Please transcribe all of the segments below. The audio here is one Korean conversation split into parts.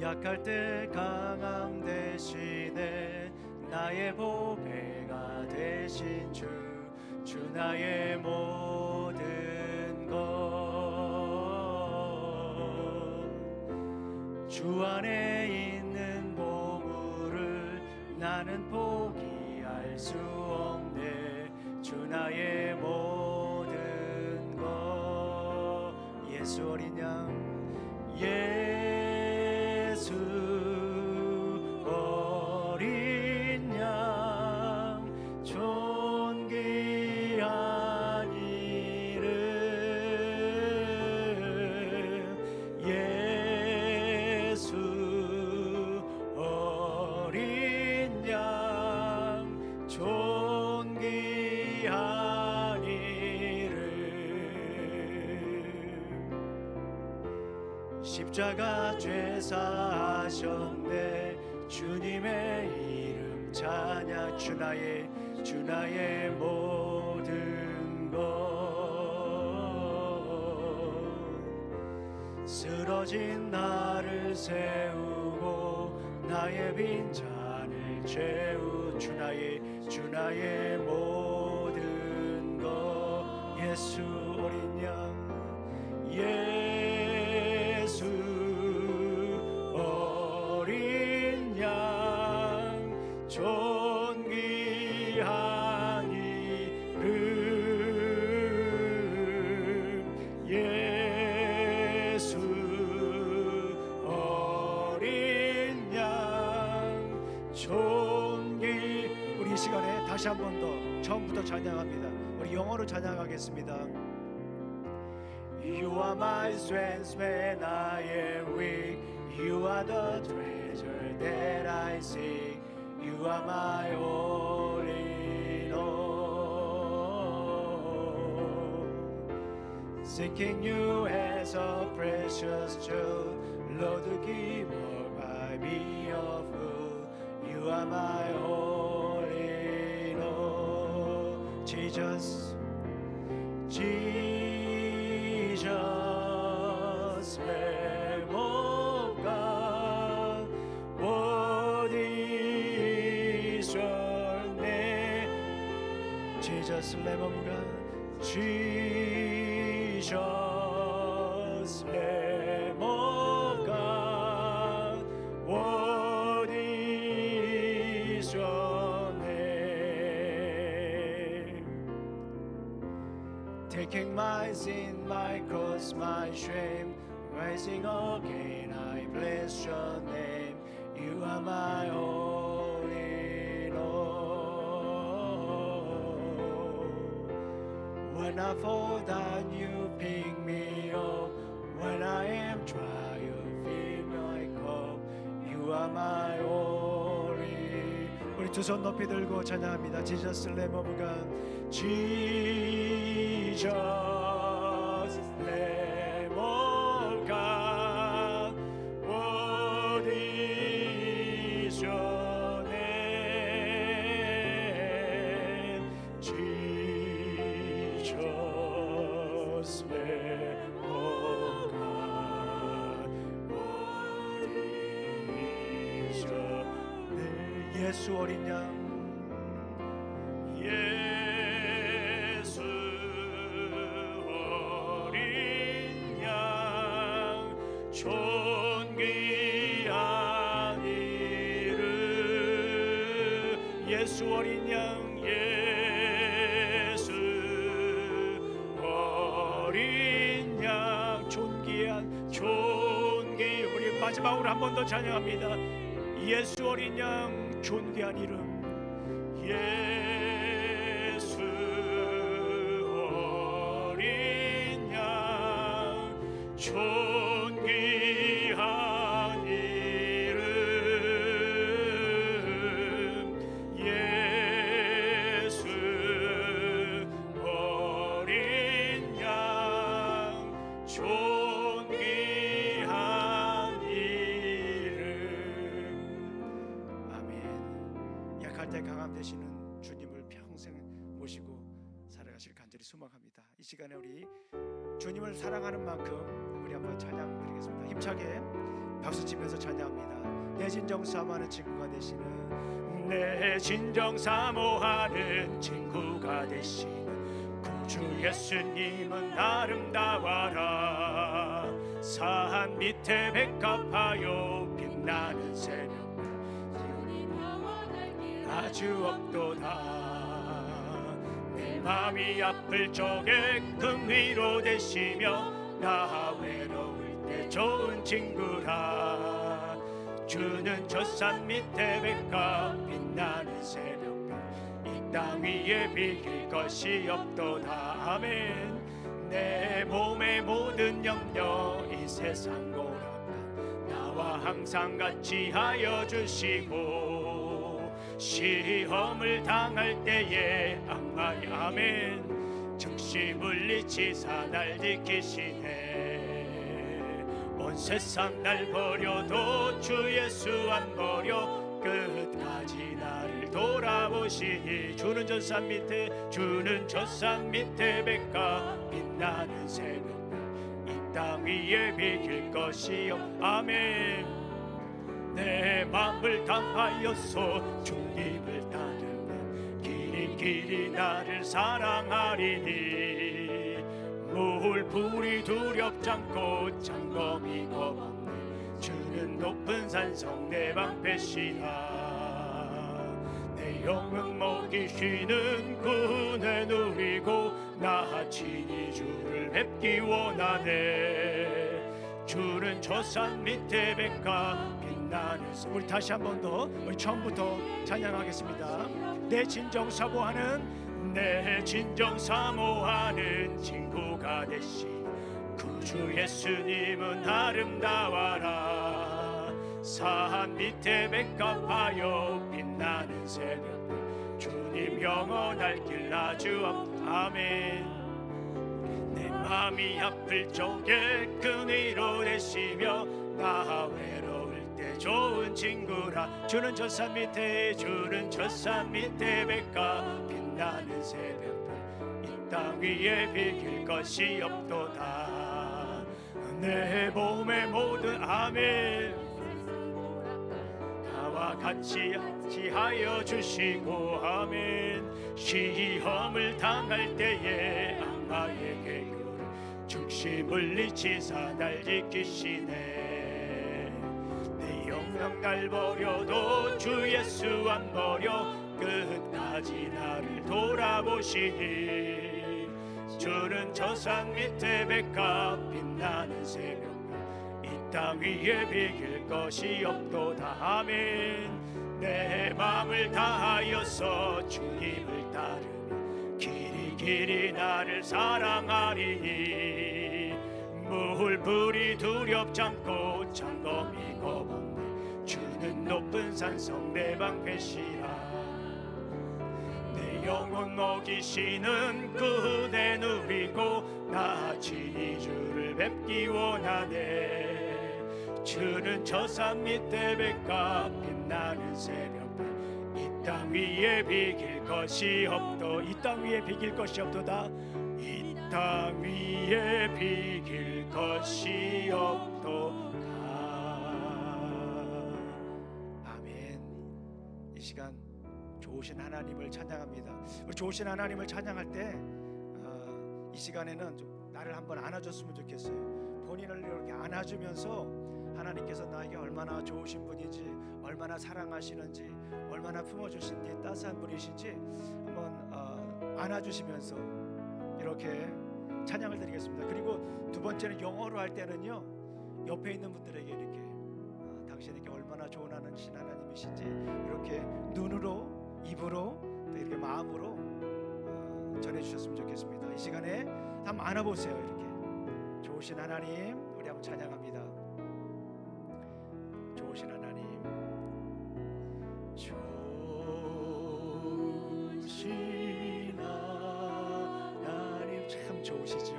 약할 때 강함 대신에 나의 보배가 되신 주 나의 모든 것. 주 안에 있는 보물을 나는 포기할 수 없네. 주 나의 모든 것. 예수 어린 양, 예수 어린 양, 존귀한 이름. 예수 어린 양, 존귀한 이름. 십자가 죄사하셨네. 주님의 이름 찬양. 주 나의 모든 것. 쓰러진 나를 세우고 나의 빈잔을 채우. 주 나의 모든 것. 예수 어린 양, 예수 어린 양, 존귀한 이름. 예수 어린 양, 존귀. 우리 이 시간에 다시 한 번 더 처음부터 찬양합니다. 우리 영어로 찬양하겠습니다. You are my strength when I am weak. You are the treasure that I seek. You are my all in all. Seeking you as a precious jewel, Lord, give up I be a fool. You are my all in all. Jesus, Jesus, Lamb of God, worthy is your name. Jesus, Lamb of God, Jesus, Lamb of God, worthy is your name. Taking my sin, my cross, my shame, rising again, I bless your name. You are my all in all. When I fall down, you pick me up. When I am dry, you fill my cup. You are my all in. 우리 두 손 높이 들고 찬양합니다. Jesus, Lamb of God, Jesus, Lamb of God, worthy is your name. Jesus, Lamb of God, worthy is your name. 예수 어린 양, 예수 어린 양, 존귀한 이름. 예수 어린 양, 예수 어린 양, 존귀. 우리 마지막으로 한 번 더 찬양합니다. 예수 어린 양, 존귀한 이름. 예수 어린 양, 존귀한 이름. 예수 어린 양, 존귀한 이름. 아멘. 약할 때 강함 되시는 주님을 평생 모시고 살아가실 간절히 소망합니다. 이 시간에 우리 주님을 사랑하는 만큼 우리 한번 찬양 드리겠습니다. 힘차게 박수 치면서 찬양합니다. 내 진정 사모하는 친구가 되시는, 내 진정 사모하는 친구가 되시는 구주 예수님은 아름다워라. 산 밑에 백합하여 빛나는 새벽 아주 없도다. 내 맘이 아플 적에 큰 위로 되시며 나 외로울 때 좋은 친구라. 주는 저 산 밑에 백합 빛나는 새벽별 이 땅 위에 비길 것이 없도다. 아멘. 내 몸의 모든 염려 이 세상 고락한 나와 항상 같이 하여 주시고 시험을 당할 때에 악마의 아멘 즉시 물리치사 날 지키시네. 온 세상 날 버려도 주 예수 안 버려 끝까지 나를 돌아보시니. 주는 저 산 밑에 주는 저 산 밑에 백합 빛나는 새벽별 이 땅 위에 비길 것이 없. 아멘. 내 맘을 다하여서 주님을 따르면 길이 나를 사랑하리니. 물불이 두렵지 않고 장검이 겁없네. 주는 높은 산성 내 방패시라. 내 영혼 먹이시는 그네 누리고 나 친히 주를 뵙기 원하네. 주는 저 산 밑에 백합 빛나는. 우리 다시 한 번 더 우리 처음부터 찬양하겠습니다. 내 진정 사모하는 친구가 되신 구주 예수님은 아름다워라. 산 밑에 백합하여 빛나는 새벽 주님 영원할 길 아주 아멘. 내 맘이 아플 적에 큰 위로 되시며 나 외로울 때 좋은 친구라. 주는 저 산 밑에 백합 빛나는 새벽별 이 땅 위에 비길 것이 없도다. 내 몸의 모든 아멘 나와 같이 하여 주시고 아멘. 시험을 당할 때에 악마의 계교를 즉시 물리치사 날 지키시네. 내 영광 날 버려도 주 예수 안 버려 끝까지 나를 돌아보시니. 주는 저 산 밑에 백합 빛나는 새벽별 이 땅 위에 비길 것이 없도다. 아멘. 내 맘을 다하여서 주님을 따르며 길이 나를 사랑하리니. 물불이 두렵지 않고 장검이 겁없네. 주는 높은 산성 내 방패시라. 내 영혼 먹이시는 그대 누리고 나 친히 주를 뵙기 원하네. 주는 저 산 밑에 백합 빛나는 새벽별 이 땅 위에 비길 것이 없도. 이 땅 위에 비길 것이 없도다. 이 땅 위에 비길 것이 없도다. 아멘. 이 시간 좋으신 하나님을 찬양합니다. 우리 좋으신 하나님을 찬양할 때 이 시간에는 좀 나를 한번 안아줬으면 좋겠어요. 본인을 이렇게 안아주면서 하나님께서 나에게 얼마나 좋으신 분인지, 얼마나 사랑하시는지, 얼마나 품어주신지, 따스한 분이신지 한번 안아주시면서 이렇게 찬양을 드리겠습니다. 그리고 두 번째는 영어로 할 때는요, 옆에 있는 분들에게 이렇게 당신에게 얼마나 좋은 하나님이신지 이렇게 눈으로, 입으로, 또 이렇게 마음으로 전해주셨으면 좋겠습니다. 이 시간에 한번 안아보세요. 이렇게 좋으신 하나님, 우리 한번 찬양합니다. 좋으신 하나님, 좋으신 하나님, 참 좋으시죠.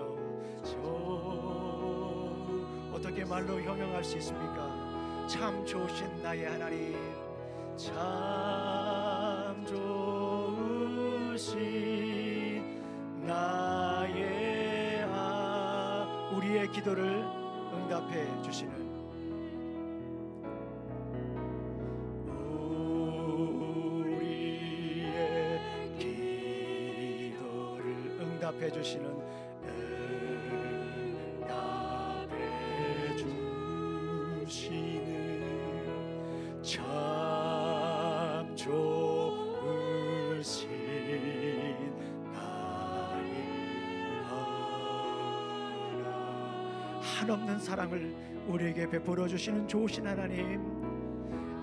어떻게 말로 형용할 수 있습니까? 참 좋으신 나의 하나님, 참 좋으신 나의 우리의 기도를 응답해 주시는 주시는 응답해 주시는 참 좋으신 나의 하나님. 한없는 사랑을 우리에게 베풀어 주시는 좋으신 하나님,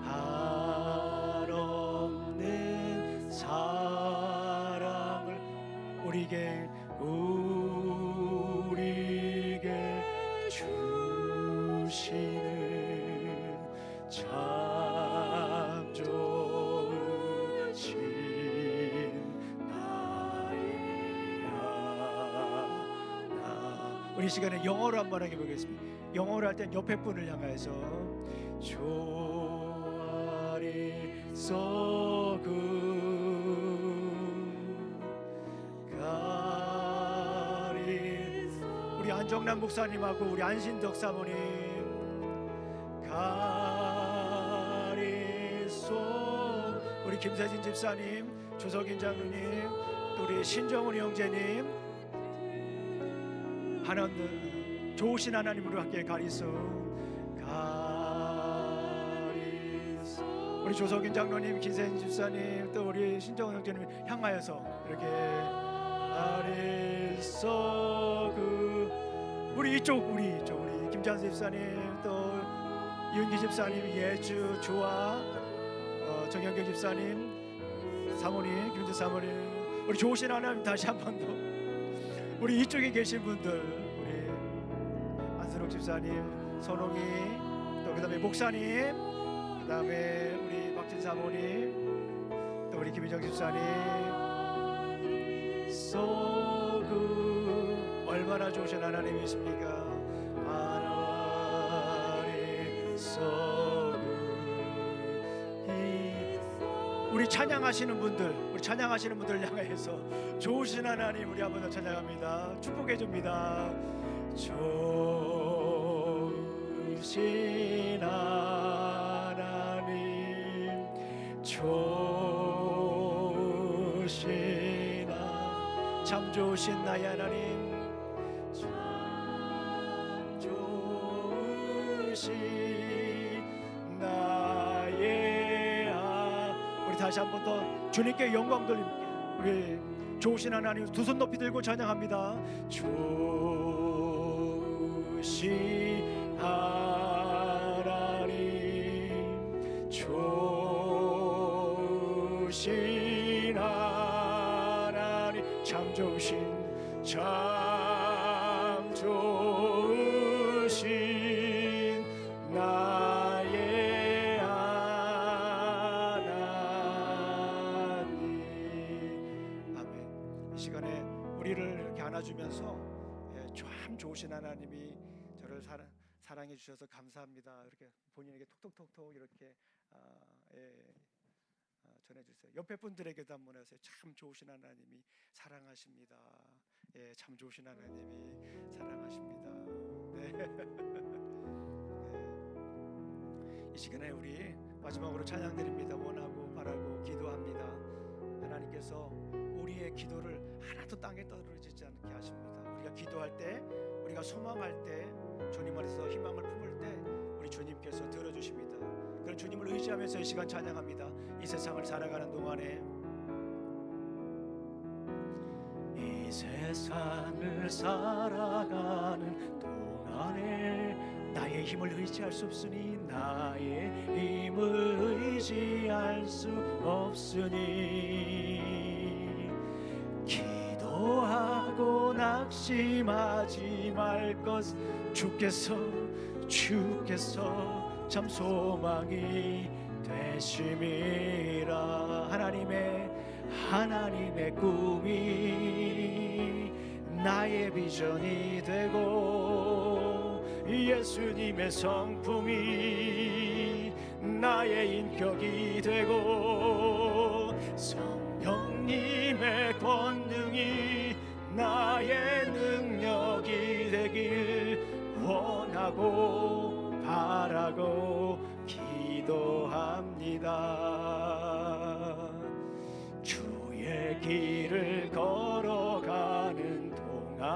한없는 사랑을 우리에게 주시는 참 좋으신 나의 하나. 우리 시간에 영어로 한번 하게 보겠습니다. 영어로 할 땐 옆에 분을 향해서 조아리 so good God is. 우리 안정남 목사님하고 우리 안신덕 사모님 God is so. 우리 김세진 집사님, 조석인 장로님, 또 우리 신정훈 형제님, 하나님 좋으신 하나님으로 함께 가리소. 우리 조석인 장로님, 김세진 집사님, 또 우리 신정훈 형제님 향하여서 이렇게 가리소. 우리 이쪽 우리 김찬수 집사님, 또 이은기 집사님, 예주, 조아, 정영경 집사님, 사모님, 김재 사모님, 우리 좋으신 하나님 다시 한 번 더 우리 이쪽에 계신 분들, 우리 안순옥 집사님, 선홍이, 또 그다음에 목사님, 그다음에 우리 박진 사모님, 또 우리 김희정 집사님, so good. 얼마나 좋으신 하나님이십니까? 하나님 so good. 우리 찬양하시는 분들 향해서 좋으신 하나님 우리 한번 더 찬양합니다. 축복해 줍니다. 좋으신 하나님, 좋으신 참 좋으신 나의 하나님, 참 좋으신 나의 우리 다시 한 번 더 주님께 영광 돌립니다. 우리 좋으신 하나님 두 손 높이 들고 찬양합니다. 좋으신 하나님, 좋으신 하나님, 참 좋으신 나의 하나님. 아멘. 이 시간에 우리를 이렇게 안아주면서 참 좋으신 하나님이 저를 사랑해 주셔서 감사합니다. 이렇게 본인에게 톡톡톡톡 이렇게 전해주세요. 옆에 분들에게도 한번 하세요. 참 좋으신 하나님이 사랑하십니다. 예, 참 좋으신 하나님이 사랑하십니다. 네. 이 시간에 우리 마지막으로 찬양드립니다. 원하고 바라고 기도합니다. 하나님께서 우리의 기도를 하나도 땅에 떨어지지 않게 하십니다. 우리가 기도할 때, 우리가 소망할 때, 주님 안에서 희망을 품을 때 우리 주님께서 들어주십니다. 그런 주님을 의지하면서 이 시간 찬양합니다. 이 세상을 살아가는 동안에, 이 세상을 살아가는 동안에 나의 힘을 의지할 수 없으니, 나의 힘을 의지할 수 없으니, 기도하고 낙심하지 말 것. 주께서 참 소망이 되심이라. 하나님의 꿈이 나의 비전이 되고, 예수님의 성품이 나의 인격이 되고, 성령님의 권능이 나의 능력이 되길 원하고 바라고 기도합니다. 주의 길을 걸어가는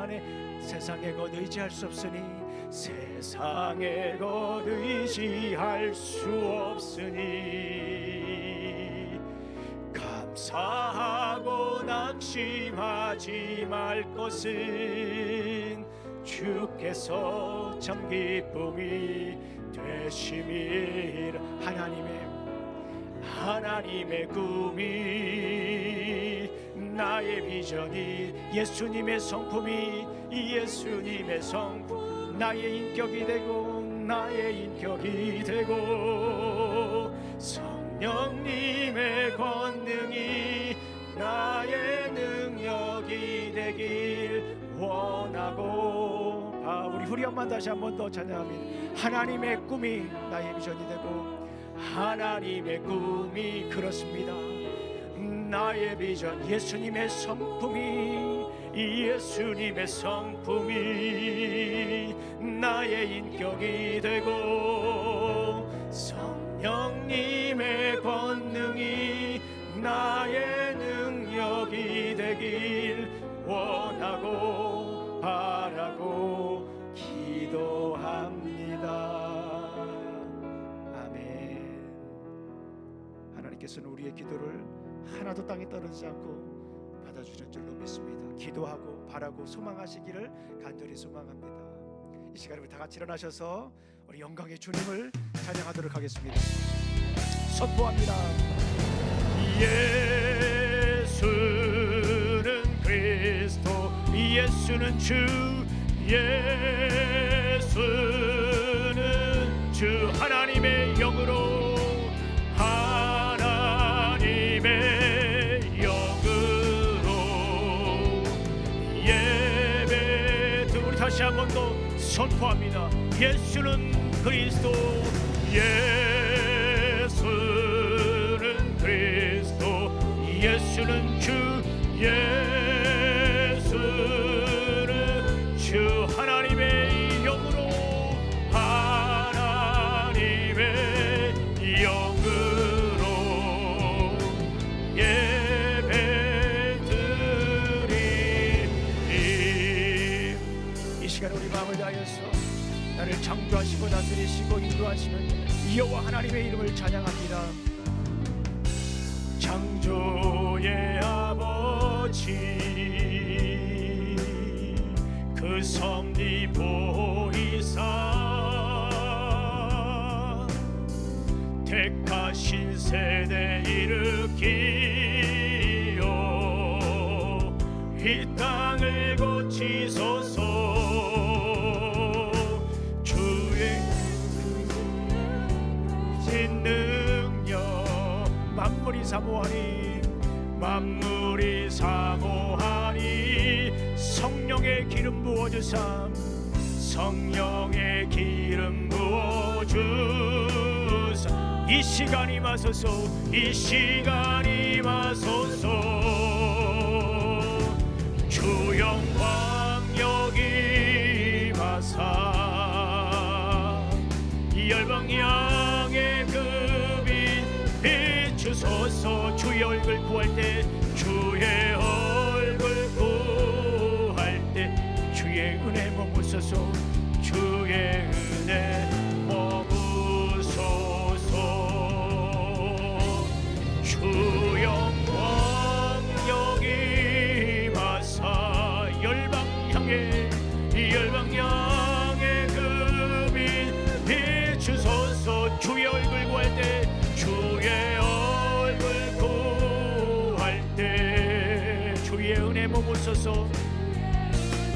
안에 세상에 곧 의지할 수 없으니 세상에 곧 의지할 수 없으니 감사하고 낙심하지 말 것은 주께서 참 기쁨이 되심이라. 하나님의 꿈이 나의 비전이 예수님의 성품이 예수님의 성품 나의 인격이 되고 성령님의 권능이 나의 능력이 되길 원하고. 우리 후렴만 다시 한 번 더 찬양합니다. 하나님의 꿈이 나의 비전이 되고 하나님의 꿈이 그렇습니다. 나의 비전 예수님의 성품이 나의 인격이 되고 성령님의 권능이 나의 능력이 되길 원하고 바라고 기도합니다. 하나님께서는 우리의 기도를 하나도 땅에 떨어지지 않고 받아주실 줄로 믿습니다. 기도하고 바라고 소망하시기를 간절히 소망합니다. 이 시간에 우리 다 같이 일어나셔서 우리 영광의 주님을 찬양하도록 하겠습니다. 선포합니다. 예수는 그리스도 예수는 주 예수는 주 하나님의 영으로 다시 한 번 더 선포합니다. 예수는 그리스도 예수는 그리스도 예수는 주 예수는 주 하나님의 영으로 우리 마음을 다하여서 나를 창조하시고 다스리시고 인도하시는 여호와 하나님의 이름을 찬양합니다. 창조의 아버지 그 섭리 보이사 택하신 세대 일으키어 이 땅을 고치소서. 만물이 사모하니 성령의 기름 부어주사 성령의 기름 부어주사 이 시간이 마소서 이 시간이 마소서 주 영광 여기 마사 이 열방 양의 급인 비추소서. 주의 얼굴 구할 때 주의 얼굴 구할 때 주의 은혜 머무소서 주의 은혜 머무소서. 주 영광 여기 마사 열방 향해 열방 향해 급인 비추소서. 주의 얼굴 구할 때 주의 얼굴 구할 때 주의 은혜 머무소서.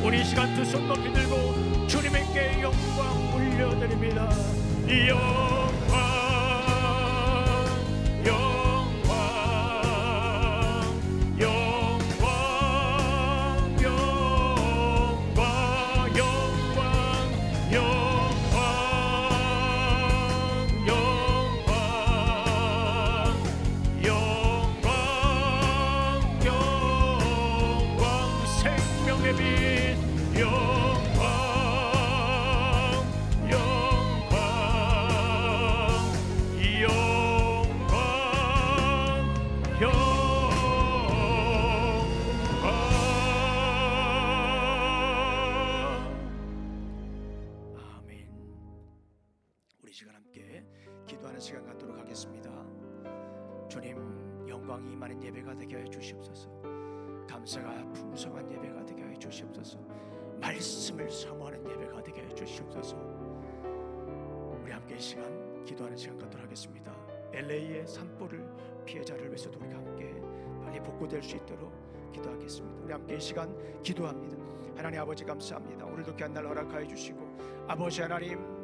우리 시간 두 손 높이 들고 주님께 영광 올려드립니다. 영광 영광 영광 영광 영광 영광 영광 영광 생명의 빛 영광 영광 우리 시간 함께 기도하는 시간 갖도록 하겠습니다. 주님, 영광이 임하는 예배가 되게 하여 주시옵소서. 감사가 풍성한 예배가 되게 하여 주시옵소서. 말씀을 사모하는 예배가 되게 하여 주시옵소서. 우리 함께 이 시간 기도하는 시간 갖도록 하겠습니다. LA의 산불을 피해자를 위해서도 우리가 함께 빨리 복구될 수 있도록 기도하겠습니다. 우리 함께 이 시간 기도합니다. 하나님 아버지 감사합니다. 오늘도 귀한 날 허락하여 주시고, 아버지 하나님,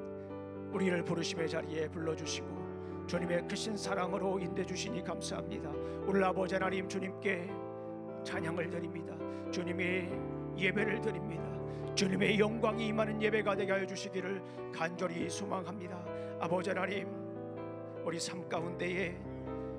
우리를 부르심의 자리에 불러주시고 주님의 크신 사랑으로 인도해주시니 감사합니다. 오늘 아버지 하나님, 주님께 찬양을 드립니다. 주님의 예배를 드립니다. 주님의 영광이 임하는 예배가 되게 하여 주시기를 간절히 소망합니다. 아버지 하나님, 우리 삶 가운데에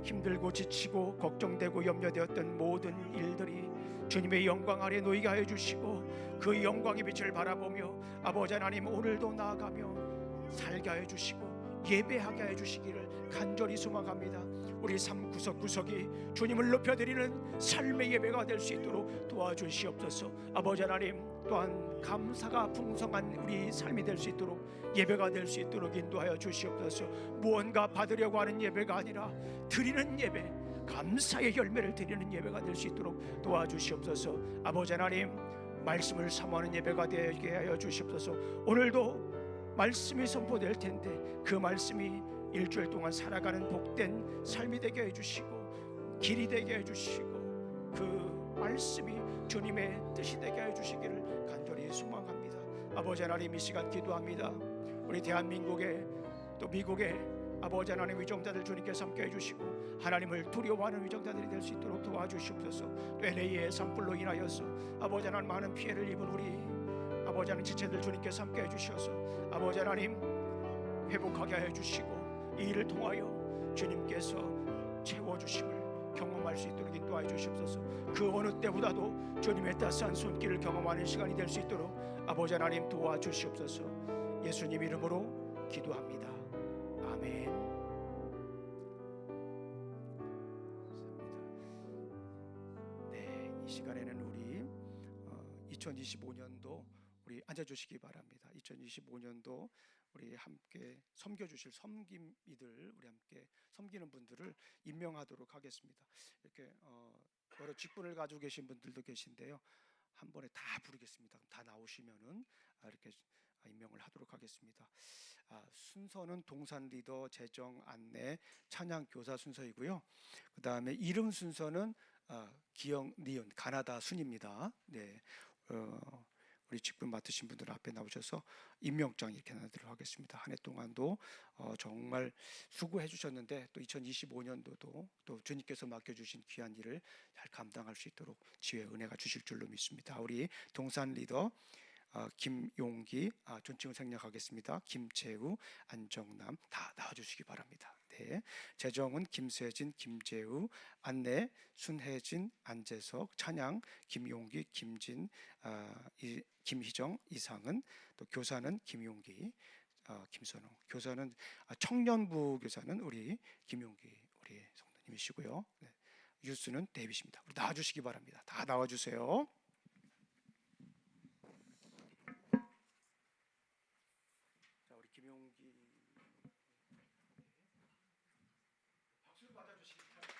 힘들고 지치고 걱정되고 염려되었던 모든 일들이 주님의 영광 아래 놓이게 하여 주시고, 그 영광의 빛을 바라보며 아버지 하나님, 오늘도 나아가며 살게 하여 주시고 예배하게 하여 주시기를 간절히 소망합니다. 우리 삶 구석구석이 주님을 높여드리는 삶의 예배가 될 수 있도록 도와주시옵소서. 아버지 하나님, 또한 감사가 풍성한 우리 삶이 될 수 있도록, 예배가 될 수 있도록 인도하여 주시옵소서. 무언가 받으려고 하는 예배가 아니라 드리는 예배, 감사의 열매를 드리는 예배가 될 수 있도록 도와주시옵소서. 아버지 하나님, 말씀을 사모하는 예배가 되게 하여 주시옵소서. 오늘도 말씀이 선포될 텐데 그 말씀이 일주일 동안 살아가는 복된 삶이 되게 해주시고, 길이 되게 해주시고, 그 말씀이 주님의 뜻이 되게 해주시기를 간절히 소망합니다. 아버지 하나님, 이 시간 기도합니다. 우리 대한민국의, 또 미국의 아버지 하나님, 위정자들 주님께서 함께 해주시고 하나님을 두려워하는 위정자들이 될 수 있도록 도와주시옵소서. 또 LA의 산불로 인하여서 아버지 하나님, 많은 피해를 입은 우리 아버지 하나님 지체들 주님께서 함께 해주셔서 아버지 하나님, 회복하게 해주시고 이 일을 통하여 주님께서 채워주심을 경험할 수 있도록 인도하여 주시옵소서. 그 어느 때보다도 주님의 따스한 손길을 경험하는 시간이 될 수 있도록 아버지 하나님 도와주시옵소서. 예수님 이름으로 기도합니다. 아멘. 네, 이 시간에는 우리 2025년도 우리 앉아주시기 바랍니다. 2025년도 우리 함께 섬겨주실 섬김이들, 우리 함께 섬기는 분들을 임명하도록 하겠습니다. 이렇게 여러 직분을 가지고 계신 분들도 계신데요, 한 번에 다 부르겠습니다. 다 나오시면은 이렇게 임명을 하도록 하겠습니다. 순서는 동산 리더, 재정, 안내, 찬양, 교사 순서이고요. 그 다음에 이름 순서는 기영, 니은, 가나다 순입니다. 네. 우리 직분 맡으신 분들 앞에 나오셔서 임명장 이렇게 나누도록 하겠습니다. 한 해 동안도 정말 수고해 주셨는데, 또 2025년도도 또 주님께서 맡겨주신 귀한 일을 잘 감당할 수 있도록 지혜 은혜가 주실 줄로 믿습니다. 우리 동산 리더 김용기, 존칭을 생략하겠습니다. 김재우, 안정남 다 나와주시기 바랍니다. 네. 재정은 김세진, 김재우, 안내 순혜진, 안재석, 찬양 김용기, 김진, 김희정, 이상은, 또 교사는 김용기, 김선웅, 교사는 청년부 교사는 우리 김용기 우리 성도님이시고요. 네. 유스는 데이빗입니다. 우리 나와주시기 바랍니다. 다 나와주세요. 김용기 박수 맞아주시기 바랍니다.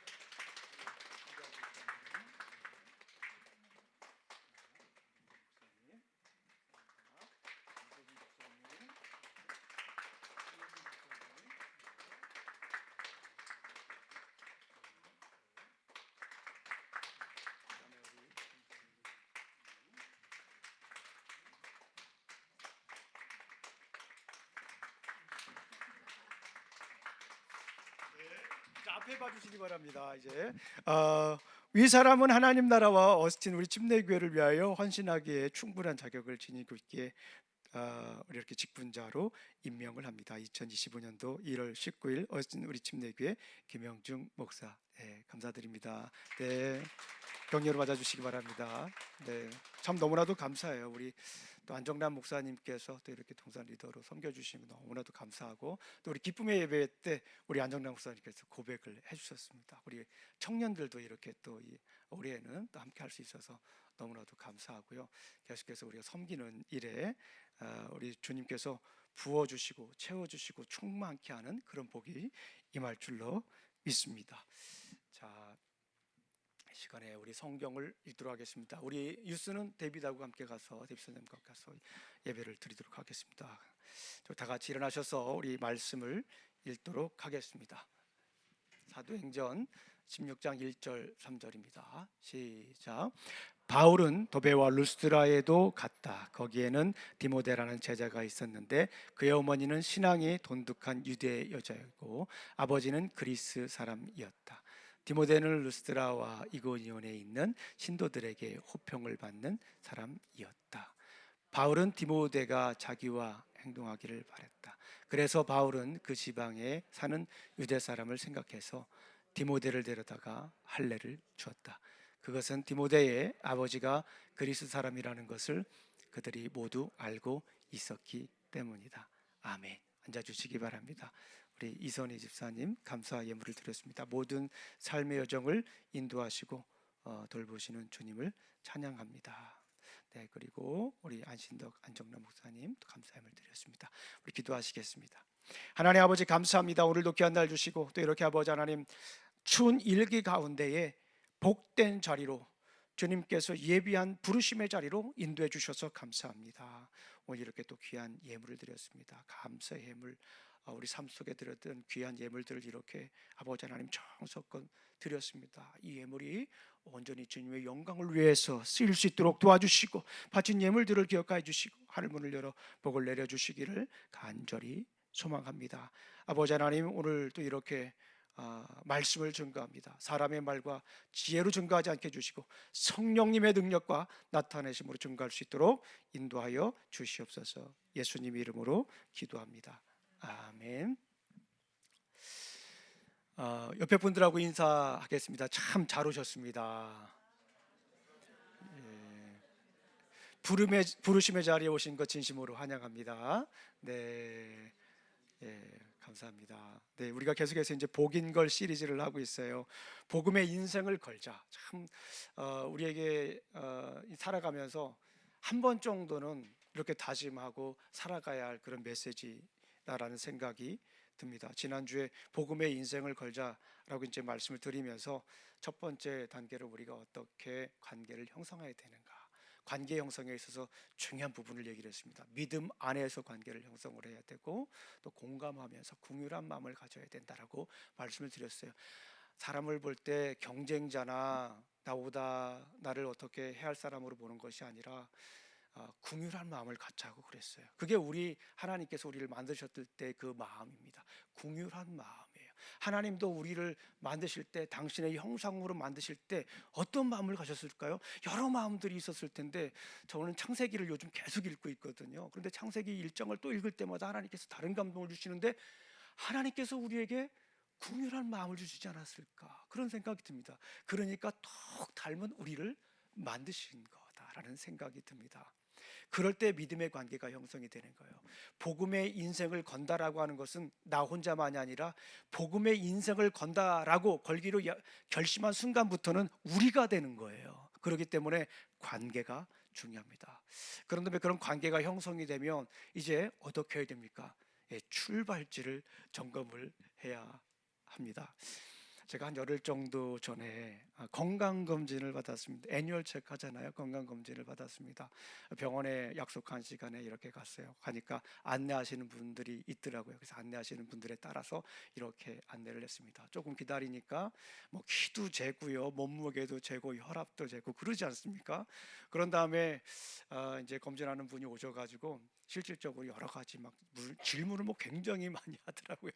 자, 앞에 봐주시기 바랍니다. 이제 위 사람은 하나님 나라와 어스틴 우리 침례교회를 위하여 헌신하기에 충분한 자격을 지니고 있기에 우리 이렇게 직분자로 임명을 합니다. 2025년도 1월 19일 어스틴 우리 침례교회 김영중 목사, 네, 감사드립니다. 네, 격려로 맞아주시기 바랍니다. 네, 참 너무나도 감사해요. 우리 또 안정남 목사님께서 또 이렇게 동산 리더로 섬겨주시면 너무나도 감사하고, 또 우리 기쁨의 예배 때 우리 안정남 목사님께서 고백을 해주셨습니다. 우리 청년들도 이렇게 또 이 올해는 또 함께 할 수 있어서 너무나도 감사하고요. 계속해서 우리가 섬기는 일에 우리 주님께서 부어주시고 채워주시고 충만케 하는 그런 복이 임할 줄로 믿습니다. 자, 시간에 우리 성경을 읽도록 하겠습니다. 우리 유스는 데이비드하고 함께 가서 데이비드 선생님과 가서 예배를 드리도록 하겠습니다. 다 같이 일어나셔서 우리 말씀을 읽도록 하겠습니다. 사도행전 16장 1절 3절입니다. 시작. 바울은 도베와 루스드라에도 갔다. 거기에는 디모데라는 제자가 있었는데 그의 어머니는 신앙이 돈독한 유대 여자였고 아버지는 그리스 사람이었다. 디모데는 루스드라와 이고니온에 있는 신도들에게 호평을 받는 사람이었다. 바울은 디모데가 자기와 행동하기를 바랬다. 그래서 바울은 그 지방에 사는 유대 사람을 생각해서 디모데를 데려다가 할례를 주었다. 그것은 디모데의 아버지가 그리스 사람이라는 것을 그들이 모두 알고 있었기 때문이다. 아멘. 앉아주시기 바랍니다. 우리 이선희 집사님 감사 예물을 드렸습니다. 모든 삶의 여정을 인도하시고 돌보시는 주님을 찬양합니다. 네, 그리고 우리 안신덕 안정남 목사님 감사 예물 드렸습니다. 우리 기도하시겠습니다. 하나님 아버지 감사합니다. 오늘도 귀한 날 주시고 또 이렇게 아버지 하나님 추운 일기 가운데에 복된 자리로 주님께서 예비한 부르심의 자리로 인도해 주셔서 감사합니다. 오늘 이렇게 또 귀한 예물을 드렸습니다. 감사의 예물, 우리 삶 속에 드렸던 귀한 예물들을 이렇게 아버지 하나님 정성껏 드렸습니다. 이 예물이 온전히 주님의 영광을 위해서 쓰일 수 있도록 도와주시고 바친 예물들을 기억하여 주시고 하늘문을 열어 복을 내려주시기를 간절히 소망합니다. 아버지 하나님 오늘 또 이렇게 말씀을 증거합니다. 사람의 말과 지혜로 증거하지 않게 해주시고 성령님의 능력과 나타내심으로 증거할 수 있도록 인도하여 주시옵소서. 예수님 이름으로 기도합니다. 아멘. 옆에 분들하고 인사하겠습니다. 참 잘 오셨습니다. 부르심의 자리에 오신 것 진심으로 환영합니다. 네. 감사합니다. 네, 우리가 계속해서 이제 복인걸 시리즈를 하고 있어요. 복음의 인생을 걸자. 참 우리에게 살아가면서 한 번 정도는 이렇게 다짐하고 살아가야 할 그런 메시지다라는 생각이 듭니다. 지난주에 복음의 인생을 걸자라고 이제 말씀을 드리면서 첫 번째 단계로 우리가 어떻게 관계를 형성해야 되는가, 관계 형성에 있어서 중요한 부분을 얘기를 했습니다. 믿음 안에서 관계를 형성을 해야 되고 또 공감하면서 긍휼한 마음을 가져야 된다라고 말씀을 드렸어요. 사람을 볼 때 경쟁자나 나보다 나를 어떻게 해야 할 사람으로 보는 것이 아니라 긍휼한 마음을 갖자고 그랬어요. 그게 우리 하나님께서 우리를 만드셨을 때 그 마음입니다. 긍휼한 마음이에요. 하나님도 우리를 만드실 때 당신의 형상으로 만드실 때 어떤 마음을 가졌을까요? 여러 마음들이 있었을 텐데 저는 창세기를 요즘 계속 읽고 있거든요. 그런데 창세기 1장을 또 읽을 때마다 하나님께서 다른 감동을 주시는데 하나님께서 우리에게 긍휼한 마음을 주시지 않았을까 그런 생각이 듭니다. 그러니까 똑 닮은 우리를 만드신 거다라는 생각이 듭니다. 그럴 때 믿음의 관계가 형성이 되는 거예요. 복음의 인생을 건다라고 하는 것은 나 혼자만이 아니라 복음의 인생을 건다라고 걸기로 결심한 순간부터는 우리가 되는 거예요. 그렇기 때문에 관계가 중요합니다. 그런데 그런 관계가 형성이 되면 이제 어떻게 해야 됩니까? 출발지를 점검을 해야 합니다. 제가 한 열흘 정도 전에 건강검진을 받았습니다. 애뉴얼 체크 하잖아요. 건강검진을 받았습니다. 병원에 약속한 시간에 이렇게 갔어요. 가니까 안내하시는 분들이 있더라고요. 그래서 안내하시는 분들에 따라서 이렇게 안내를 했습니다. 조금 기다리니까 뭐 키도 재고요, 몸무게도 재고, 혈압도 재고 그러지 않습니까? 그런 다음에 이제 검진하는 분이 오셔가지고 실질적으로 여러 가지 막 질문을 뭐 굉장히 많이 하더라고요.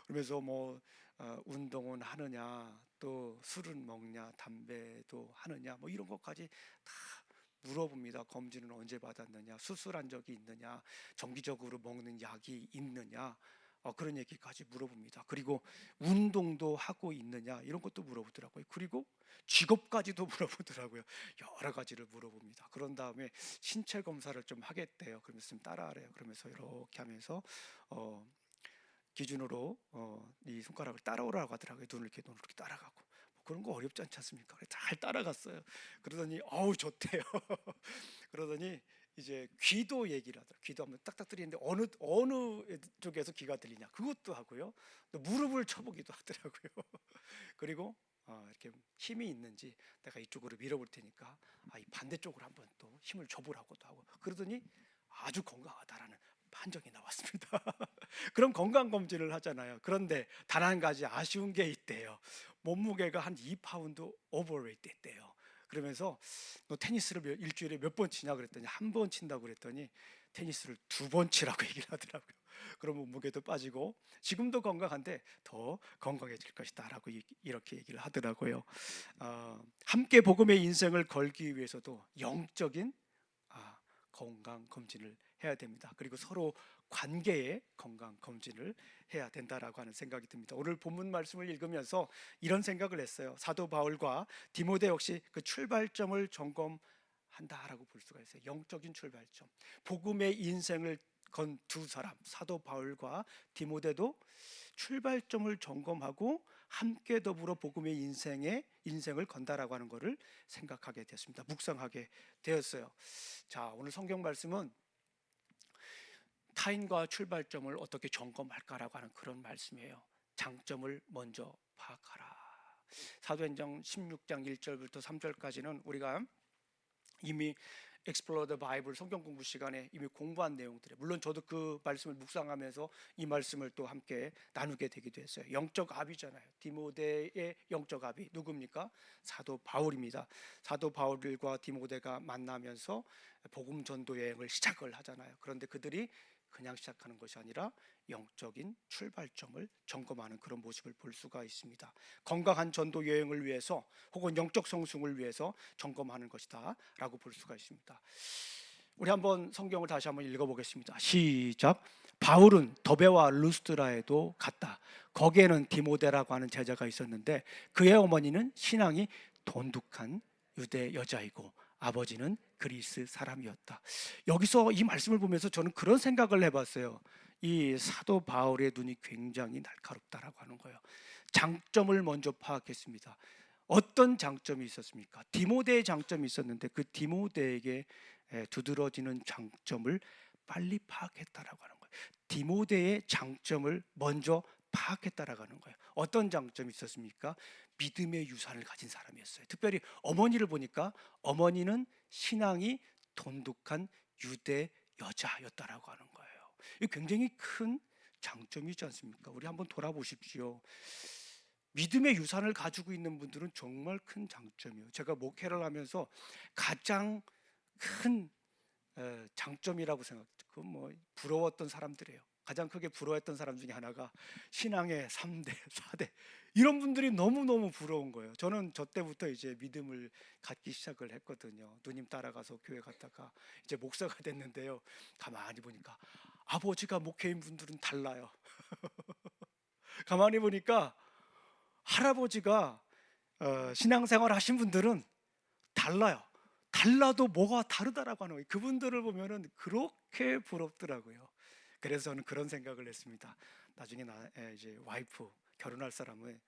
그러면서 뭐 운동은 하느냐, 또 술은 먹냐, 담배도 하느냐, 뭐 이런 것까지 다 물어봅니다. 검진은 언제 받았느냐, 수술한 적이 있느냐, 정기적으로 먹는 약이 있느냐, 그런 얘기까지 물어봅니다. 그리고 운동도 하고 있느냐 이런 것도 물어보더라고요. 그리고 직업까지도 물어보더라고요. 여러 가지를 물어봅니다. 그런 다음에 신체 검사를 좀 하겠대요. 그러면서 좀 따라하래요. 그러면서 이렇게 하면서 기준으로 이 손가락을 따라오라고 하더라고요. 눈을 이렇게 따라가고 뭐 그런 거 어렵지 않지 않습니까? 잘 따라갔어요. 그러더니 어우 좋대요. 그러더니 이제 귀도 얘기를 하더라고요. 귀도 한번 딱딱 들리는데 어느 쪽에서 귀가 들리냐 그것도 하고요. 또 무릎을 쳐보기도 하더라고요. 그리고 이렇게 힘이 있는지 내가 이쪽으로 밀어볼 테니까 이 반대쪽으로 한번 또 힘을 줘보라고도 하고 그러더니 아주 건강하다라는 판정이 나왔습니다. 그럼 건강검진을 하잖아요. 그런데 단 한 가지 아쉬운 게 있대요. 몸무게가 한 2파운드 오버웨이트 했대요. 그러면서 너 테니스를 일주일에 몇 번 치냐 그랬더니 한 번 친다고 그랬더니 테니스를 2번 치라고 얘기를 하더라고요. 그럼 몸무게도 빠지고 지금도 건강한데 더 건강해질 것이다 라고 이렇게 얘기를 하더라고요. 함께 복음의 인생을 걸기 위해서도 영적인 건강검진을 해야 됩니다. 그리고 서로 관계의 건강검진을 해야 된다라고 하는 생각이 듭니다. 오늘 본문 말씀을 읽으면서 이런 생각을 했어요. 사도 바울과 디모데 역시 그 출발점을 점검한다라고 볼 수가 있어요. 영적인 출발점. 복음의 인생을 건 두 사람, 사도 바울과 디모데도 출발점을 점검하고 함께 더불어 복음의 인생을 건다라고 하는 것을 생각하게 됐습니다. 묵상하게 되었어요. 자, 오늘 성경 말씀은 타인과 출발점을 어떻게 점검할까라고 하는 그런 말씀이에요. 장점을 먼저 파악하라. 사도행전 16장 1절부터 3절까지는 우리가 이미 Explore the Bible 성경 공부 시간에 이미 공부한 내용들이에요. 물론 저도 그 말씀을 묵상하면서 이 말씀을 또 함께 나누게 되기도 했어요. 영적 아비잖아요. 디모데의 영적 아비 누굽니까? 사도 바울입니다. 사도 바울과 디모데가 만나면서 복음 전도 여행을 시작을 하잖아요. 그런데 그들이 그냥 시작하는 것이 아니라 영적인 출발점을 점검하는 그런 모습을 볼 수가 있습니다. 건강한 전도 여행을 위해서 혹은 영적 성숙을 위해서 점검하는 것이다 라고 볼 수가 있습니다. 우리 한번 성경을 다시 한번 읽어보겠습니다. 시작. 바울은 더베와 루스드라에도 갔다. 거기에는 디모데라고 하는 제자가 있었는데 그의 어머니는 신앙이 돈독한 유대 여자이고 아버지는 그리스 사람이었다. 여기서 이 말씀을 보면서 저는 그런 생각을 해봤어요. 이 사도 바울의 눈이 굉장히 날카롭다라고 하는 거예요. 장점을 먼저 파악했습니다. 어떤 장점이 있었습니까? 디모데의 장점이 있었는데 그 디모데에게 두드러지는 장점을 빨리 파악했다라고 하는 거예요. 디모데의 장점을 먼저 파악했다라고 하는 거예요. 어떤 장점이 있었습니까? 믿음의 유산을 가진 사람이었어요. 특별히 어머니를 보니까 어머니는 신앙이 돈독한 유대 여자였다라고 하는 거예요. 이 굉장히 큰 장점이지 않습니까? 우리 한번 돌아보십시오. 믿음의 유산을 가지고 있는 분들은 정말 큰 장점이에요. 제가 목회를 하면서 가장 큰 장점이라고 생각해요. 그건 뭐 부러웠던 사람들이에요. 가장 크게 부러웠던 사람 중에 하나가 신앙의 3대, 4대 이런 분들이 너무너무 부러운 거예요. 저는 저 때부터 이제 믿음을 갖기 시작을 했거든요. 누님 따라가서 교회 갔다가 이제 목사가 됐는데요. 가만히 보니까 아버지가 목회인 분들은 달라요. 가만히 보니까 할아버지가 신앙생활 하신 분들은 달라요. 달라도 뭐가 다르다라고 하는 거예요. 그분들을 보면은 그렇게 부럽더라고요. 그래서 저는 그런 생각을 했습니다. 나중에 이제 와이프 결혼할 사람은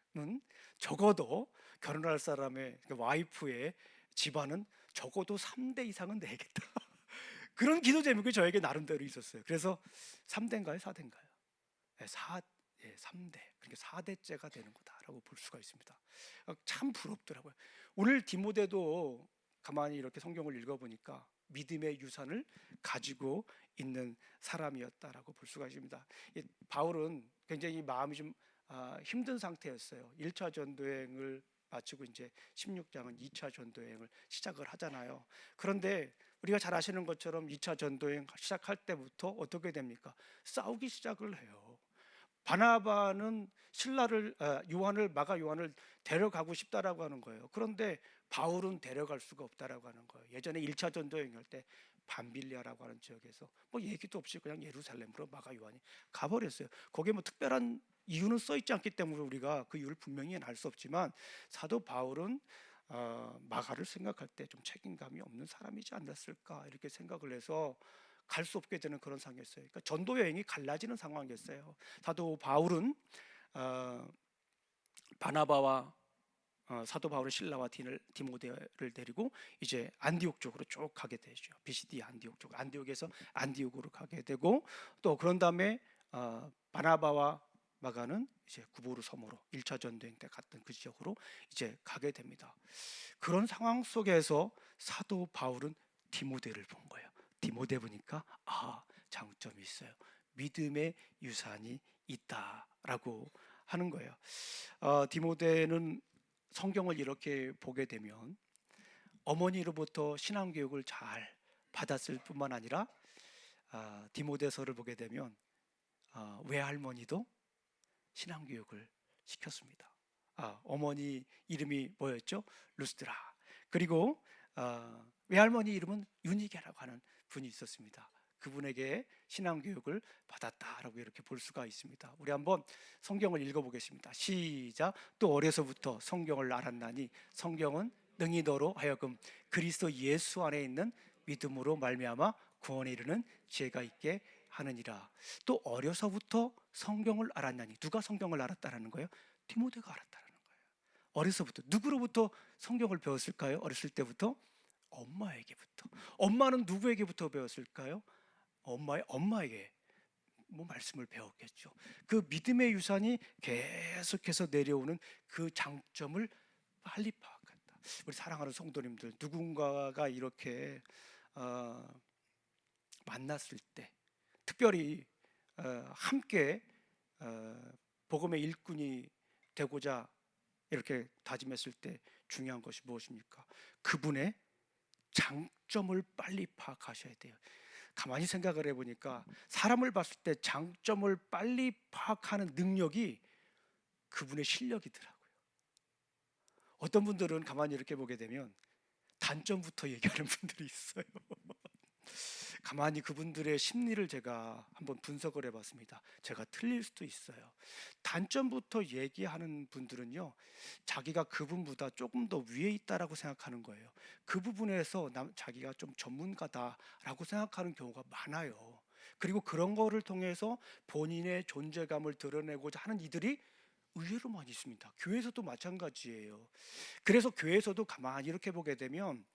적어도 결혼할 사람의 와이프의 집안은 적어도 3대 이상은 내겠다. 그런 기도 제목이 저에게 나름대로 있었어요. 그래서 3대인가요? 4대인가요? 네, 3대. 그러니까 4대째가 되는 거다라고 볼 수가 있습니다. 참 부럽더라고요. 오늘 디모데도 가만히 이렇게 성경을 읽어보니까 믿음의 유산을 가지고 있는 사람이었다라고 볼 수가 있습니다. 바울은 굉장히 마음이 좀 힘든 상태였어요. 1차 전도여행을 마치고 이제 16장은 2차 전도여행을 시작을 하잖아요. 그런데 우리가 잘 아시는 것처럼 2차 전도여행 시작할 때부터 어떻게 됩니까? 싸우기 시작을 해요. 바나바는 마가 요한을 데려가고 싶다라고 하는 거예요. 그런데 바울은 데려갈 수가 없다라고 하는 거예요. 예전에 1차 전도 여행할 때 밤빌리아라고 하는 지역에서 뭐 얘기도 없이 그냥 예루살렘으로 마가 요한이 가버렸어요. 거기에 뭐 특별한 이유는 써 있지 않기 때문에 우리가 그 이유를 분명히 알 수 없지만 사도 바울은 마가를 생각할 때 좀 책임감이 없는 사람이지 않았을까 이렇게 생각을 해서 갈 수 없게 되는 그런 상황이었어요. 그러니까 전도 여행이 갈라지는 상황이었어요. 사도 바울은 바나바와 사도 바울은 실라와 디모데를 데리고 이제 안디옥 쪽으로 쭉 가게 되죠. 비시디 안디옥 쪽, 안디옥에서 안디옥으로 가게 되고, 또 그런 다음에 바나바와 마가는 이제 구보로 섬으로 1차 전도행 때 갔던 그 지역으로 이제 가게 됩니다. 그런 상황 속에서 사도 바울은 디모데를 본 거예요. 디모데 보니까 장점이 있어요. 믿음의 유산이 있다라고 하는 거예요. 디모데는 성경을 이렇게 보게 되면 어머니로부터 신앙교육을 잘 받았을 뿐만 아니라 디모데서를 보게 되면 외할머니도 신앙교육을 시켰습니다. 어머니 이름이 뭐였죠? 루스드라. 그리고 외할머니 이름은 유니게라고 하는 분이 있었습니다. 그분에게 신앙교육을 받았다라고 이렇게 볼 수가 있습니다. 우리 한번 성경을 읽어보겠습니다. 시작. 또 어려서부터 성경을 알았나니 성경은 능히 너로 하여금 그리스도 예수 안에 있는 믿음으로 말미암아 구원에 이르는 지혜가 있게 하느니라. 또 어려서부터 성경을 알았나니, 누가 성경을 알았다라는 거예요? 디모데가 알았다라는 거예요. 어려서부터. 누구로부터 성경을 배웠을까요? 어렸을 때부터 엄마에게부터. 엄마는 누구에게부터 배웠을까요? 엄마에게 말씀을 배웠겠죠. 그 믿음의 유산이 계속해서 내려오는 그 장점을 빨리 파악한다. 우리 사랑하는 성도님들, 누군가가 이렇게 만났을 때, 특별히 함께 복음의 일꾼이 되고자 이렇게 다짐했을 때 중요한 것이 무엇입니까? 그분의 장점을 빨리 파악하셔야 돼요. 가만히 생각을 해보니까 사람을 봤을 때 장점을 빨리 파악하는 능력이 그분의 실력이더라고요. 어떤 분들은 가만히 이렇게 보게 되면 단점부터 얘기하는 분들이 있어요. 가만히 그분들의 심리를 제가 한번 분석을 해봤습니다. 제가 틀릴 수도 있어요. 단점부터 얘기하는 분들은요, 자기가 그분보다 조금 더 위에 있다라고 생각하는 거예요. 그 부분에서 자기가 좀 전문가다라고 생각하는 경우가 많아요. 그리고 그런 거를 통해서 본인의 존재감을 드러내고자 하는 이들이 의외로 많이 있습니다. 교회에서도 마찬가지예요. 그래서 교회에서도 가만히 이렇게 보게 되면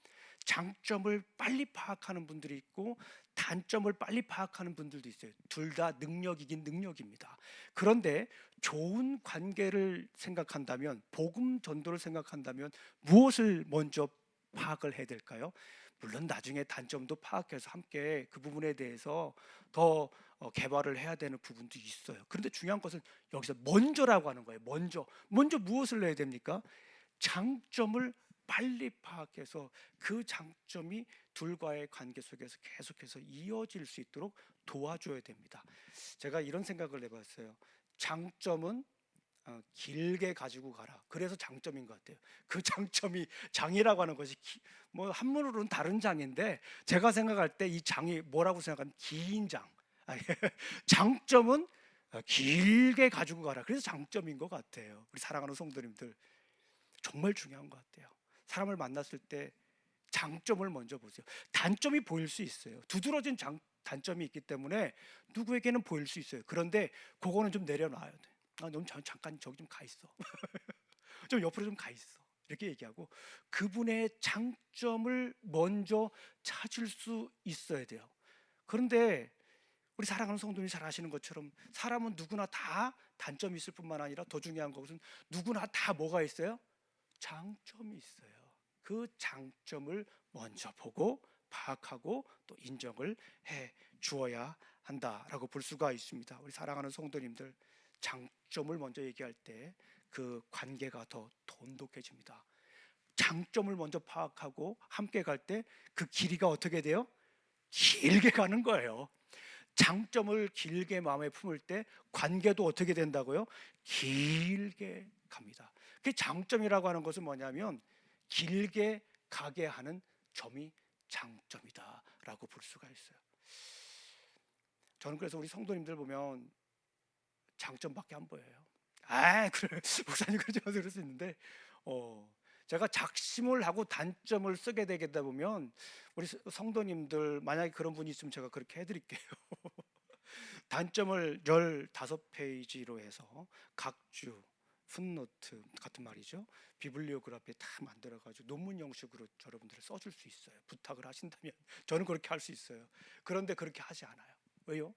장점을 빨리 파악하는 분들이 있고 단점을 빨리 파악하는 분들도 있어요. 둘 다 능력이긴 능력입니다. 그런데 좋은 관계를 생각한다면, 복음 전도를 생각한다면 무엇을 먼저 파악을 해야 될까요? 물론 나중에 단점도 파악해서 함께 그 부분에 대해서 더 개발을 해야 되는 부분도 있어요. 그런데 중요한 것은 여기서 먼저라고 하는 거예요. 먼저 무엇을 해야 됩니까? 장점을 빨리 파악해서 그 장점이 둘과의 관계 속에서 계속해서 이어질 수 있도록 도와줘야 됩니다. 제가 이런 생각을 해봤어요. 장점은 길게 가지고 가라. 그래서 장점인 것 같아요. 그 장점이, 장이라고 하는 것이 한문으로는 다른 장인데, 제가 생각할 때 이 장이 뭐라고 생각하면 긴 장. 장점은 길게 가지고 가라. 그래서 장점인 것 같아요. 우리 사랑하는 성도님들, 정말 중요한 것 같아요. 사람을 만났을 때 장점을 먼저 보세요. 단점이 보일 수 있어요. 두드러진 단점이 있기 때문에 누구에게는 보일 수 있어요. 그런데 그거는 좀 내려놔야 돼. 넌 잠깐 저기 좀 가 있어. 좀 옆으로 좀 가 있어. 이렇게 얘기하고 그분의 장점을 먼저 찾을 수 있어야 돼요. 그런데 우리 사랑하는 성도님이 잘 아시는 것처럼 사람은 누구나 다 단점이 있을 뿐만 아니라 더 중요한 것은 누구나 다 뭐가 있어요? 장점이 있어요. 그 장점을 먼저 보고 파악하고 또 인정을 해 주어야 한다라고 볼 수가 있습니다. 우리 사랑하는 성도님들, 장점을 먼저 얘기할 때 그 관계가 더 돈독해집니다. 장점을 먼저 파악하고 함께 갈 때 그 길이가 어떻게 돼요? 길게 가는 거예요. 장점을 길게 마음에 품을 때 관계도 어떻게 된다고요? 길게 갑니다. 그 장점이라고 하는 것은 뭐냐면 길게 가게 하는 점이 장점이다라고 볼 수가 있어요. 저는 그래서 우리 성도님들 보면 장점밖에 안 보여요. 그래 목사님 그러지 마세요 그럴 수 있는데 제가 작심을 하고 단점을 쓰게 되다 보면 우리 성도님들 만약에 그런 분이 있으면 제가 그렇게 해드릴게요. 단점을 15페이지로 해서 각 주 풋노트 같은 말이죠. 비블리오그래피 다 만들어가지고 논문 형식으로 여러분들을 써줄 수 있어요. 부탁을 하신다면 저는 그렇게 할 수 있어요. 그런데 그렇게 하지 않아요. 왜요?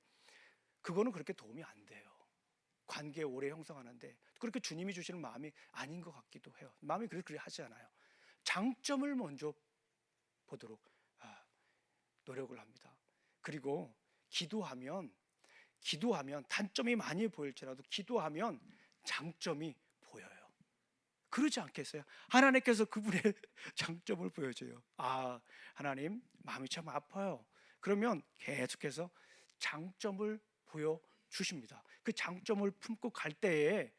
그거는 그렇게 도움이 안 돼요. 관계 오래 형성하는데 그렇게 주님이 주시는 마음이 아닌 것 같기도 해요. 마음이 그렇게 하지 않아요. 장점을 먼저 보도록 노력을 합니다. 그리고 기도하면 단점이 많이 보일지라도 기도하면 장점이 보여요. 그러지 않겠어요? 하나님께서 그분의 장점을 보여줘요. 하나님 마음이 참 아파요. 그러면 계속해서 장점을 보여주십니다. 그 장점을 품고 갈 때에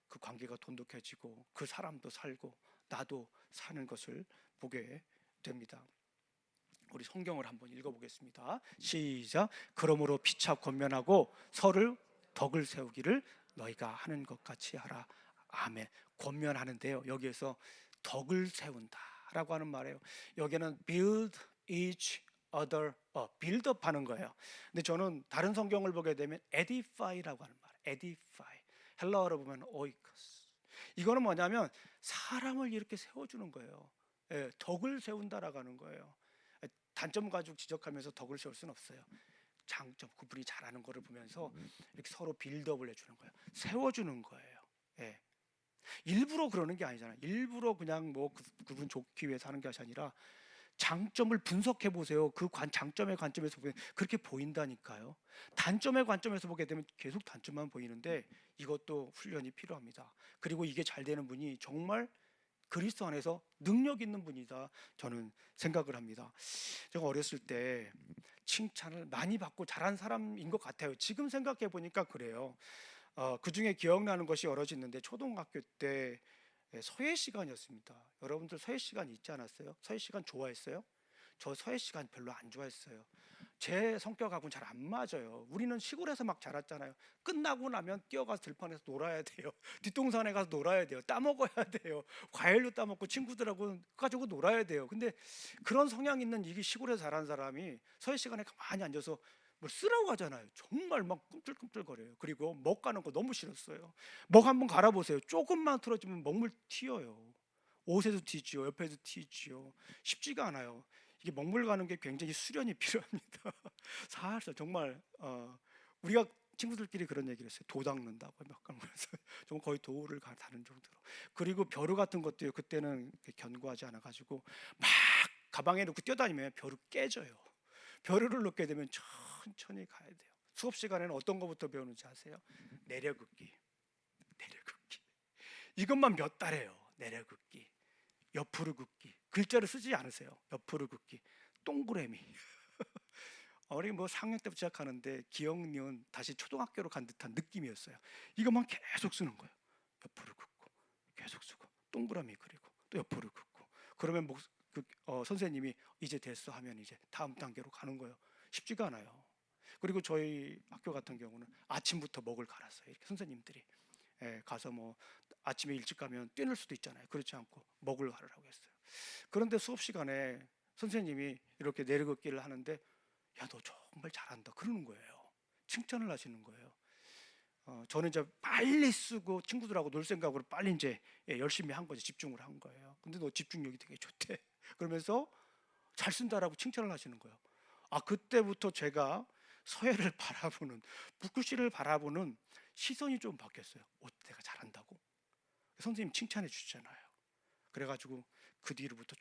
그 관계가 돈독해지고 그 사람도 살고 나도 사는 것을 보게 됩니다. 우리 성경을 한번 읽어보겠습니다. 시작. 그러므로 피차 권면하고 서를 덕을 세우기를 너희가 하는 것 같이 하라. 아멘. 권면하는데요, 여기에서 덕을 세운다라고 하는 말이에요. 여기는 build each other up, build up 하는 거예요. 근데 저는 다른 성경을 보게 되면 edify라고 하는 말이에요. edify. 헬라어로 보면 oikos. 이거는 뭐냐면 사람을 이렇게 세워주는 거예요. 덕을 세운다라고 하는 거예요. 단점 가지고 지적하면서 덕을 세울 수는 없어요. 장점, 그분이 잘하는 거를 보면서 이렇게 서로 빌드업을 해주는 거예요. 세워주는 거예요. 일부러 그러는 게 아니잖아요. 일부러 그냥 뭐 그분 좋기 위해서 하는 것이 아니라 장점을 분석해 보세요. 그 장점의 관점에서 보면 그렇게 보인다니까요. 단점의 관점에서 보게 되면 계속 단점만 보이는데 이것도 훈련이 필요합니다. 그리고 이게 잘 되는 분이 정말 그리스도 안에서 능력 있는 분이다 저는 생각을 합니다. 제가 어렸을 때 칭찬을 많이 받고 자란 사람인 것 같아요. 지금 생각해 보니까 그래요. 그 중에 기억나는 것이 여럿 있는데 초등학교 때 서예 시간이었습니다. 여러분들 서예 시간 있지 않았어요? 서예 시간 좋아했어요? 저 서예 시간 별로 안 좋아했어요. 제 성격하고는 잘 안 맞아요. 우리는 시골에서 막 자랐잖아요. 끝나고 나면 뛰어가서 들판에서 놀아야 돼요. 뒷동산에 가서 놀아야 돼요. 따먹어야 돼요. 과일도 따먹고 친구들하고 가지고 놀아야 돼요. 근데 그런 성향 있는 이 시골에서 자란 사람이 서예 시간에 가만히 앉아서 뭘 쓰라고 하잖아요. 정말 막 꿈틀꿈틀거려요. 그리고 먹 가는 거 너무 싫었어요. 먹 한번 갈아보세요. 조금만 틀어지면 먹물 튀어요. 옷에도 튀지요. 옆에도 튀지요. 쉽지가 않아요. 이게 먹물 가는 게 굉장히 수련이 필요합니다. 살살 정말 우리가 친구들끼리 그런 얘기를 했어요. 도 닦는다고 막 그러면서 좀 거의 도를 다는 정도로. 그리고 벼루 같은 것도요. 그때는 견고하지 않아 가지고 막 가방에 넣고 뛰어다니면 벼루 깨져요. 벼루를 넣게 되면 천천히 가야 돼요. 수업 시간에는 어떤 것부터 배우는지 아세요? 내려긋기. 내려긋기. 이것만 몇 달해요. 내려긋기. 옆으로 긋기. 글자를 쓰지 않으세요. 옆으로 긋기. 동그라미. 우리 뭐 4학년 때부터 시작하는데 기억, 니은 다시 초등학교로 간 듯한 느낌이었어요. 이것만 계속 쓰는 거예요. 옆으로 긋고 계속 쓰고 동그라미 그리고 또 옆으로 긋고 그러면 선생님이 이제 됐어 하면 이제 다음 단계로 가는 거예요. 쉽지가 않아요. 그리고 저희 학교 같은 경우는 아침부터 먹을 갈았어요. 이렇게 선생님들이 가서 뭐 아침에 일찍 가면 뛰는 수도 있잖아요. 그렇지 않고 먹을 가르라고 했어요. 그런데 수업 시간에 선생님이 이렇게 내려긋기를 하는데 야, 너 정말 잘한다 그러는 거예요. 칭찬을 하시는 거예요. 저는 이제 빨리 쓰고 친구들하고 놀 생각으로 빨리 이제 열심히 한 거죠. 집중을 한 거예요. 근데 너 집중력이 되게 좋대. 그러면서 잘 쓴다라고 칭찬을 하시는 거예요. 그때부터 제가 서예를 바라보는, 붓글씨를 바라보는 시선이 좀 바뀌었어요. 내가 잘한다고? 선생님 칭찬해 주시잖아요. 그래가지고 그 뒤로부터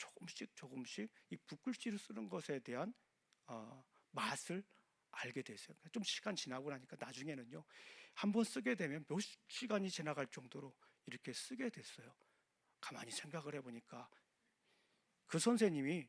조금씩 이 붓글씨를 쓰는 것에 대한 맛을 알게 됐어요. 좀 시간 지나고 나니까 나중에는요, 한번 쓰게 되면 몇 시간이 지나갈 정도로 이렇게 쓰게 됐어요. 가만히 생각을 해보니까 그 선생님이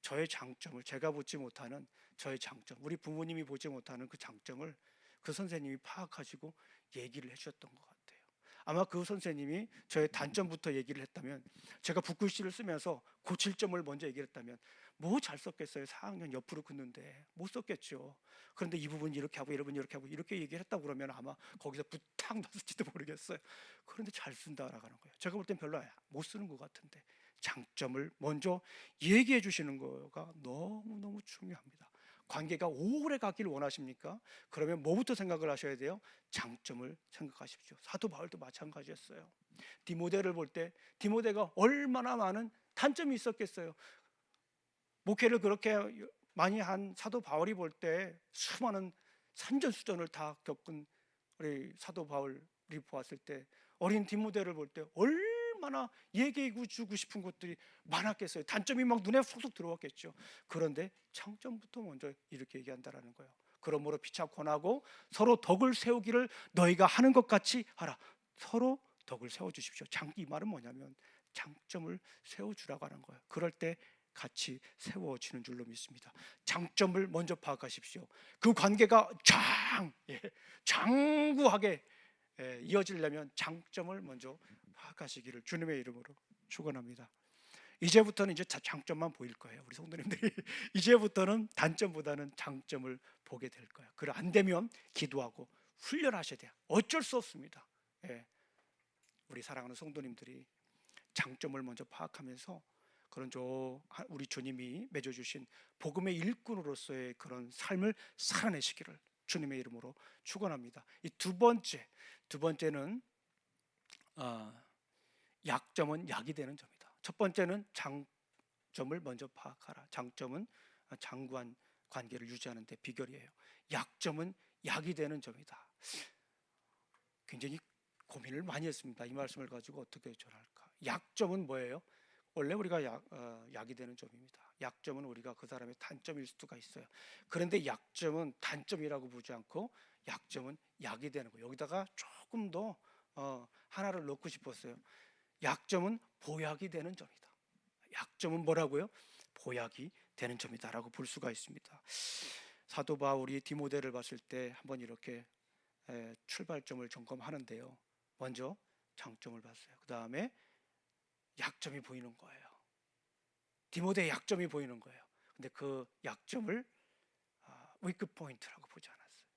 저의 장점을, 제가 보지 못하는 저의 장점, 우리 부모님이 보지 못하는 그 장점을 그 선생님이 파악하시고 얘기를 해주셨던 것 같아요. 아마 그 선생님이 저의 단점부터 얘기를 했다면, 제가 붓글씨를 쓰면서 고칠 점을 먼저 얘기를 했다면 뭐 잘 썼겠어요. 4학년 옆으로 긋는데 못 썼겠죠. 그런데 이 부분 이렇게 하고 이 부분 이렇게 하고 이렇게 얘기를 했다고 그러면 아마 거기서 부탁 났을지도 모르겠어요. 그런데 잘 쓴다라고 하는 거예요. 제가 볼 땐 별로 못 쓰는 것 같은데 장점을 먼저 얘기해 주시는 거가 너무너무 중요합니다. 관계가 오래 가기를 원하십니까? 그러면 뭐부터 생각을 하셔야 돼요? 장점을 생각하십시오. 사도 바울도 마찬가지였어요. 디모데를 볼 때 디모데가 얼마나 많은 단점이 있었겠어요. 목회를 그렇게 많이 한 사도 바울이 볼 때 수많은 산전수전을 다 겪은 우리 사도 바울이 보았을 때 어린 디모데를 볼 때 얼마나 얘기해 주고 싶은 것들이 많았겠어요. 단점이 막 눈에 쏙쏙 들어왔겠죠. 그런데 장점부터 먼저 이렇게 얘기한다라는 거예요. 그러므로 피차 권하고 서로 덕을 세우기를 너희가 하는 것 같이 하라. 서로 덕을 세워주십시오. 이 말은 뭐냐면 장점을 세워주라고 하는 거예요. 그럴 때 같이 세워지는 줄로 믿습니다. 장점을 먼저 파악하십시오. 그 관계가 장구하게 이어지려면 장점을 먼저 파악하시기를 주님의 이름으로 축원합니다. 이제부터는 이제 장점만 보일 거예요. 우리 성도님들이 이제부터는 단점보다는 장점을 보게 될 거예요. 그래 안 되면 기도하고 훈련하셔야 돼요. 어쩔 수 없습니다. 우리 사랑하는 성도님들이 장점을 먼저 파악하면서 그런 우리 주님이 맺어주신 복음의 일꾼으로서의 그런 삶을 살아내시기를 주님의 이름으로 축원합니다. 이 두 번째는 약점은 약이 되는 점이다. 첫 번째는 장점을 먼저 파악하라. 장점은 장구한 관계를 유지하는 데 비결이에요. 약점은 약이 되는 점이다. 굉장히 고민을 많이 했습니다. 이 말씀을 가지고 어떻게 전할까? 약점은 뭐예요? 원래 우리가 약이 되는 점입니다. 약점은 우리가 그 사람의 단점일 수가 있어요. 그런데 약점은 단점이라고 보지 않고 약점은 약이 되는 거예요. 여기다가 조금 더 하나를 넣고 싶었어요. 약점은 보약이 되는 점이다. 약점은 뭐라고요? 보약이 되는 점이다라고 볼 수가 있습니다. 사도 바울이 디모데를 봤을 때 한번 이렇게 출발점을 점검하는데요. 먼저 장점을 봤어요. 그 다음에 약점이 보이는 거예요. 디모데의 약점이 보이는 거예요. 근데 그 약점을 위크 포인트라고 보지 않았어요.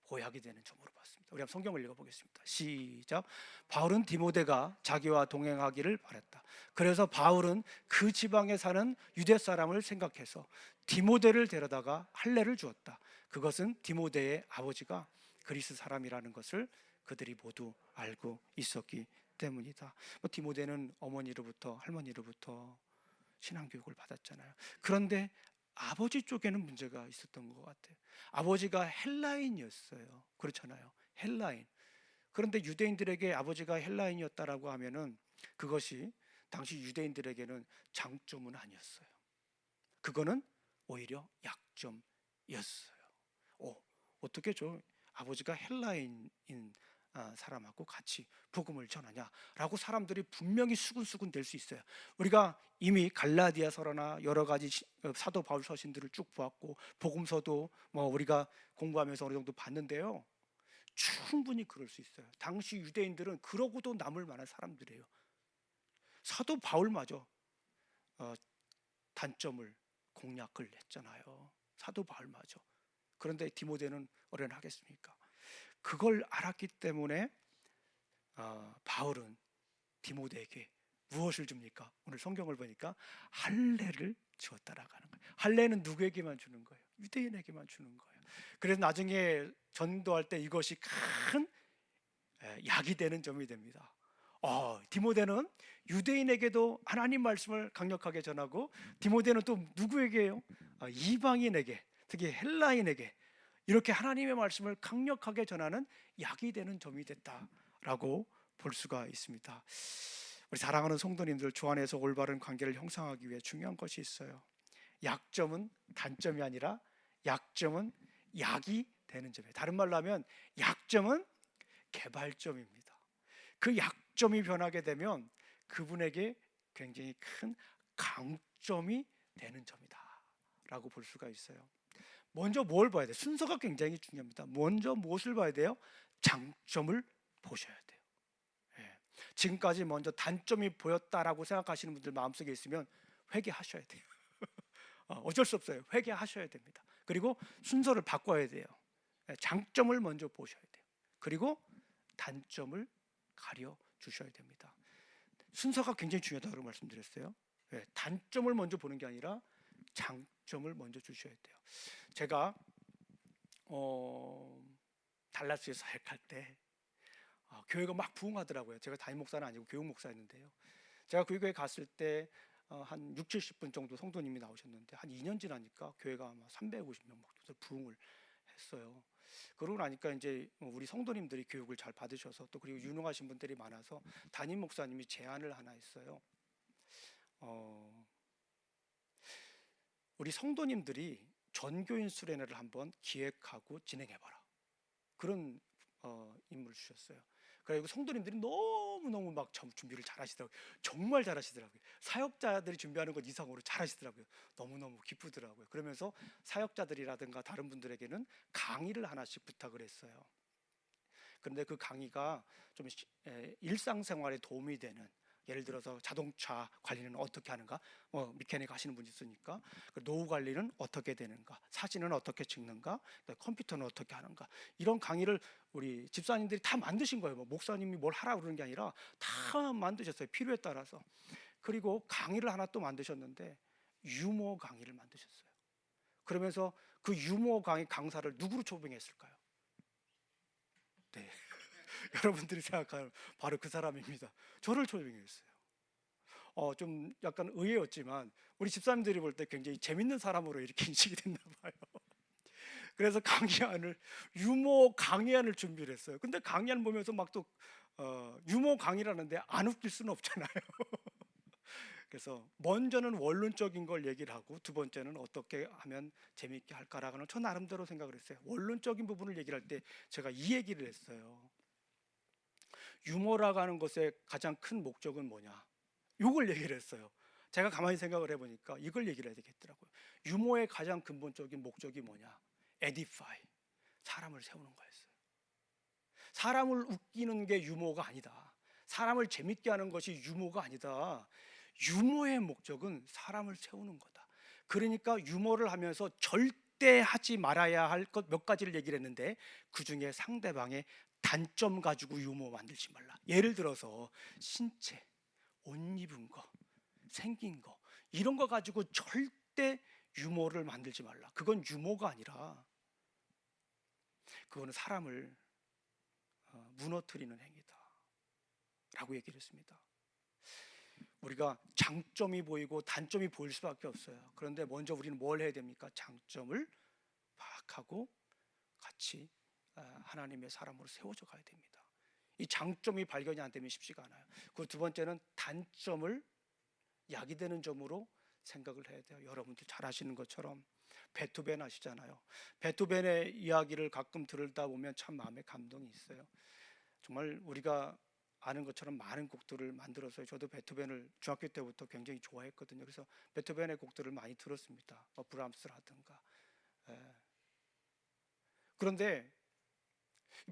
보약이 되는 점으로 봤습니다. 우리 한번 성경을 읽어보겠습니다. 시작. 바울은 디모데가 자기와 동행하기를 바랬다. 그래서 바울은 그 지방에 사는 유대 사람을 생각해서 디모데를 데려다가 할례를 주었다. 그것은 디모데의 아버지가 그리스 사람이라는 것을 그들이 모두 알고 있었기 때문이다. 디모데는 어머니로부터 할머니로부터 신앙교육을 받았잖아요. 그런데 아버지 쪽에는 문제가 있었던 것 같아요. 아버지가 헬라인이었어요. 그렇잖아요. 헬라인. 그런데 유대인들에게 아버지가 헬라인이었다라고 하면은 그것이 당시 유대인들에게는 장점은 아니었어요. 그거는 오히려 약점이었어요. 어떻게 아버지가 헬라인인 사람하고 같이 복음을 전하냐라고 사람들이 분명히 수군수군 될 수 있어요. 우리가 이미 갈라디아서나 여러 가지 사도 바울 서신들을 쭉 보았고 복음서도 우리가 공부하면서 어느 정도 봤는데요. 충분히 그럴 수 있어요. 당시 유대인들은 그러고도 남을 만한 사람들이에요. 사도 바울마저 단점을 공략을 했잖아요. 사도 바울마저. 그런데 디모데는 어련하겠습니까? 그걸 알았기 때문에 바울은 디모데에게 무엇을 줍니까? 오늘 성경을 보니까 할례를 주었다라고 하는 거예요. 할례는 누구에게만 주는 거예요? 유대인에게만 주는 거예요. 그래서 나중에 전도할 때 이것이 큰 약이 되는 점이 됩니다. 디모데는 유대인에게도 하나님 말씀을 강력하게 전하고 디모데는 또 누구에게요? 이방인에게, 특히 헬라인에게 이렇게 하나님의 말씀을 강력하게 전하는 약이 되는 점이 됐다라고 볼 수가 있습니다. 우리 사랑하는 성도님들, 주 안에서 올바른 관계를 형성하기 위해 중요한 것이 있어요. 약점은 단점이 아니라 약점은 약이 되는 점이에요. 다른 말로 하면 약점은 개발점입니다. 그 약점이 변하게 되면 그분에게 굉장히 큰 강점이 되는 점이다 라고 볼 수가 있어요. 먼저 뭘 봐야 돼요? 순서가 굉장히 중요합니다. 먼저 무엇을 봐야 돼요? 장점을 보셔야 돼요. 지금까지 먼저 단점이 보였다라고 생각하시는 분들 마음속에 있으면 회개하셔야 돼요. 어쩔 수 없어요. 회개하셔야 됩니다. 그리고 순서를 바꿔야 돼요. 장점을 먼저 보셔야 돼요. 그리고 단점을 가려 주셔야 됩니다. 순서가 굉장히 중요하다고 말씀드렸어요. 단점을 먼저 보는 게 아니라 장점을 먼저 주셔야 돼요. 제가 달라스에서 사역할 때 교회가 막 부흥하더라고요. 제가 담임 목사는 아니고 교육 목사였는데요. 제가 그 교회 갔을 때 한 6, 70분 정도 성도님이 나오셨는데 한 2년 지나니까 교회가 아마 350명 막 부흥을 했어요. 그러고 나니까 이제 우리 성도님들이 교육을 잘 받으셔서 또 그리고 유능하신 분들이 많아서 담임 목사님이 제안을 하나 했어요. 우리 성도님들이 전교인 수련회를 한번 기획하고 진행해봐라. 그런 임무를 주셨어요. 그리고 성도님들이 너무너무 막 준비를 잘 하시더라고요. 정말 잘 하시더라고요. 사역자들이 준비하는 것 이상으로 잘 하시더라고요. 너무너무 기쁘더라고요. 그러면서 사역자들이라든가 다른 분들에게는 강의를 하나씩 부탁을 했어요. 그런데 그 강의가 좀 일상생활에 도움이 되는, 예를 들어서 자동차 관리는 어떻게 하는가, 미케닉 하시는 분이 있으니까 노후 관리는 어떻게 되는가, 사진은 어떻게 찍는가, 컴퓨터는 어떻게 하는가, 이런 강의를 우리 집사님들이 다 만드신 거예요. 목사님이 뭘 하라 그러는 게 아니라 다 만드셨어요. 필요에 따라서. 그리고 강의를 하나 또 만드셨는데 유머 강의를 만드셨어요. 그러면서 그 유머 강의 강사를 누구로 초빙했을까요? 네. 여러분들이 생각하는 바로 그 사람입니다. 저를 초빙했어요. 좀 약간 의외였지만 우리 집사님들이 볼 때 굉장히 재밌는 사람으로 이렇게 인식이 됐나 봐요. 그래서 강의안을, 유머 강의안을 준비를 했어요. 근데 강의안 보면서 막 또 유머 강의라는데 안 웃길 수는 없잖아요. 그래서 먼저는 원론적인 걸 얘기를 하고 두 번째는 어떻게 하면 재미있게 할까라고는 저 나름대로 생각을 했어요. 원론적인 부분을 얘기를 할 때 제가 이 얘기를 했어요. 유머라고 하는 것의 가장 큰 목적은 뭐냐, 이걸 얘기를 했어요. 제가 가만히 생각을 해보니까 이걸 얘기를 해야 되겠더라고요. 유머의 가장 근본적인 목적이 뭐냐, 에디파이, 사람을 세우는 거였어요. 사람을 웃기는 게 유머가 아니다. 사람을 재밌게 하는 것이 유머가 아니다. 유머의 목적은 사람을 세우는 거다. 그러니까 유머를 하면서 절대 하지 말아야 할 것 몇 가지를 얘기를 했는데 그 중에 상대방의 단점 가지고 유머 만들지 말라. 예를 들어서 신체, 옷 입은 거, 생긴 거, 이런 거 가지고 절대 유머를 만들지 말라. 그건 유머가 아니라 그거는 사람을 무너뜨리는 행위다 라고 얘기를 했습니다. 우리가 장점이 보이고 단점이 보일 수밖에 없어요. 그런데 먼저 우리는 뭘 해야 됩니까? 장점을 파악하고 같이 하나님의 사람으로 세워져 가야 됩니다. 이 장점이 발견이 안 되면 쉽지가 않아요. 그리고 두 번째는 단점을 약이 되는 점으로 생각을 해야 돼요. 여러분들 잘 아시는 것처럼 베토벤 아시잖아요. 베토벤의 이야기를 가끔 들을다 보면 참 마음에 감동이 있어요. 정말 우리가 아는 것처럼 많은 곡들을 만들었어요. 저도 베토벤을 중학교 때부터 굉장히 좋아했거든요. 그래서 베토벤의 곡들을 많이 들었습니다. 브람스라든가. 그런데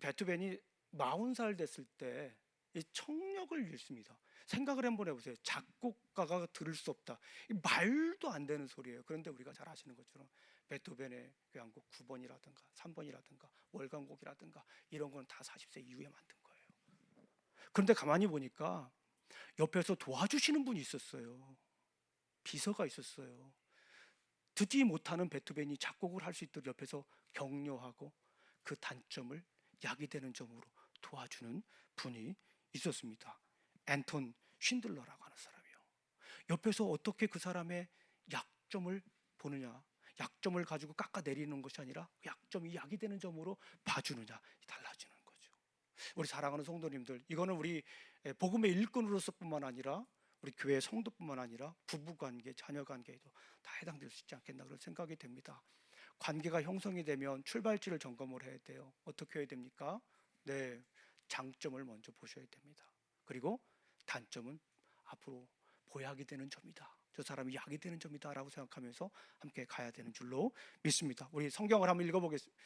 베토벤이 40살 됐을 때 이 청력을 잃습니다. 생각을 한번 해보세요. 작곡가가 들을 수 없다. 말도 안 되는 소리예요. 그런데 우리가 잘 아시는 것처럼 베토벤의 교향곡 9번이라든가 3번이라든가 월간곡이라든가 이런 건 다 40세 이후에 만든 거예요. 그런데 가만히 보니까 옆에서 도와주시는 분이 있었어요. 비서가 있었어요. 듣지 못하는 베토벤이 작곡을 할 수 있도록 옆에서 격려하고 그 단점을 약이 되는 점으로 도와주는 분이 있었습니다. 앤톤 쉰들러라고 하는 사람이요. 옆에서 어떻게 그 사람의 약점을 보느냐, 약점을 가지고 깎아내리는 것이 아니라 약점이 약이 되는 점으로 봐주느냐, 달라지는 거죠. 우리 사랑하는 성도님들, 이거는 우리 복음의 일꾼으로서뿐만 아니라 우리 교회 성도뿐만 아니라 부부관계, 자녀관계에도 다 해당될 수 있지 않겠나 그런 생각이 됩니다. 관계가 형성이 되면 출발지를 점검을 해야 돼요. 어떻게 해야 됩니까? 네, 장점을 먼저 보셔야 됩니다. 그리고 단점은 앞으로 보약이 되는 점이다. 저 사람이 약이 되는 점이다 라고 생각하면서 함께 가야 되는 줄로 믿습니다. 우리 성경을 한번 읽어보겠습니다.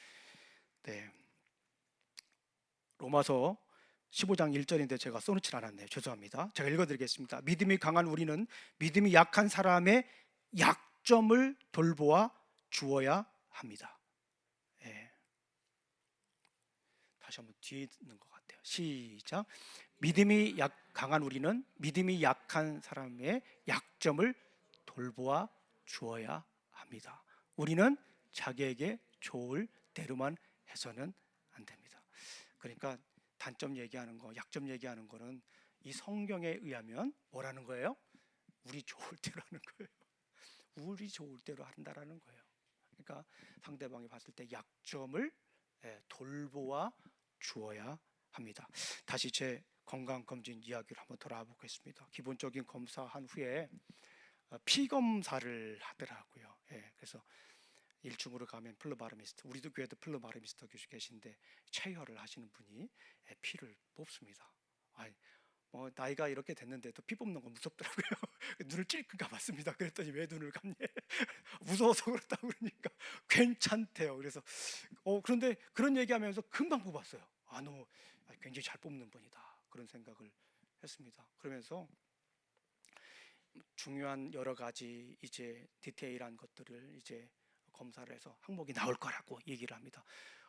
네, 로마서 15장 1절인데 제가 써놓지 않았네요. 죄송합니다. 제가 읽어드리겠습니다. 믿음이 강한 우리는 믿음이 약한 사람의 약점을 돌보아 주어야 합니다. 네. 다시 한번 뒤에 있는 것 같아요. 시작. 믿음이 강한 우리는 믿음이 약한 사람의 약점을 돌보아 주어야 합니다. 우리는 자기에게 좋을 대로만 해서는 안 됩니다. 그러니까 단점 얘기하는 거, 약점 얘기하는 거는 이 성경에 의하면 뭐라는 거예요? 우리 좋을 대로 하는 거예요. 우리 좋을 대로 한다라는 거예요. 그러니까 상대방이 봤을 때 약점을 돌보아 주어야 합니다. 다시 제 건강검진 이야기를 한번 돌아와 보겠습니다. 기본적인 검사한 후에 피 검사를 하더라고요. 그래서 1층으로 가면 플루바로미스터, 우리도 교회도 플루바로미스터 교수 계신데 체혈을 하시는 분이 피를 뽑습니다. 뭐 나이가 이렇게 됐는데도 피 뽑는 건 무섭더라고요. 눈을 찔끔 감았습니다. 그랬더니 왜 눈을 감니? 무서워서 그렇다고 그러니까 괜찮대요. 그래서 그런데 그런 얘기하면서 금방 뽑았어요. 너 굉장히 잘 뽑는 분이다, 그런 생각을 했습니다. 그러면서 중요한 여러 가지 이제 디테일한 것들을 이제 검사를 해서 항목이 나올 거라고 얘기를 합니다.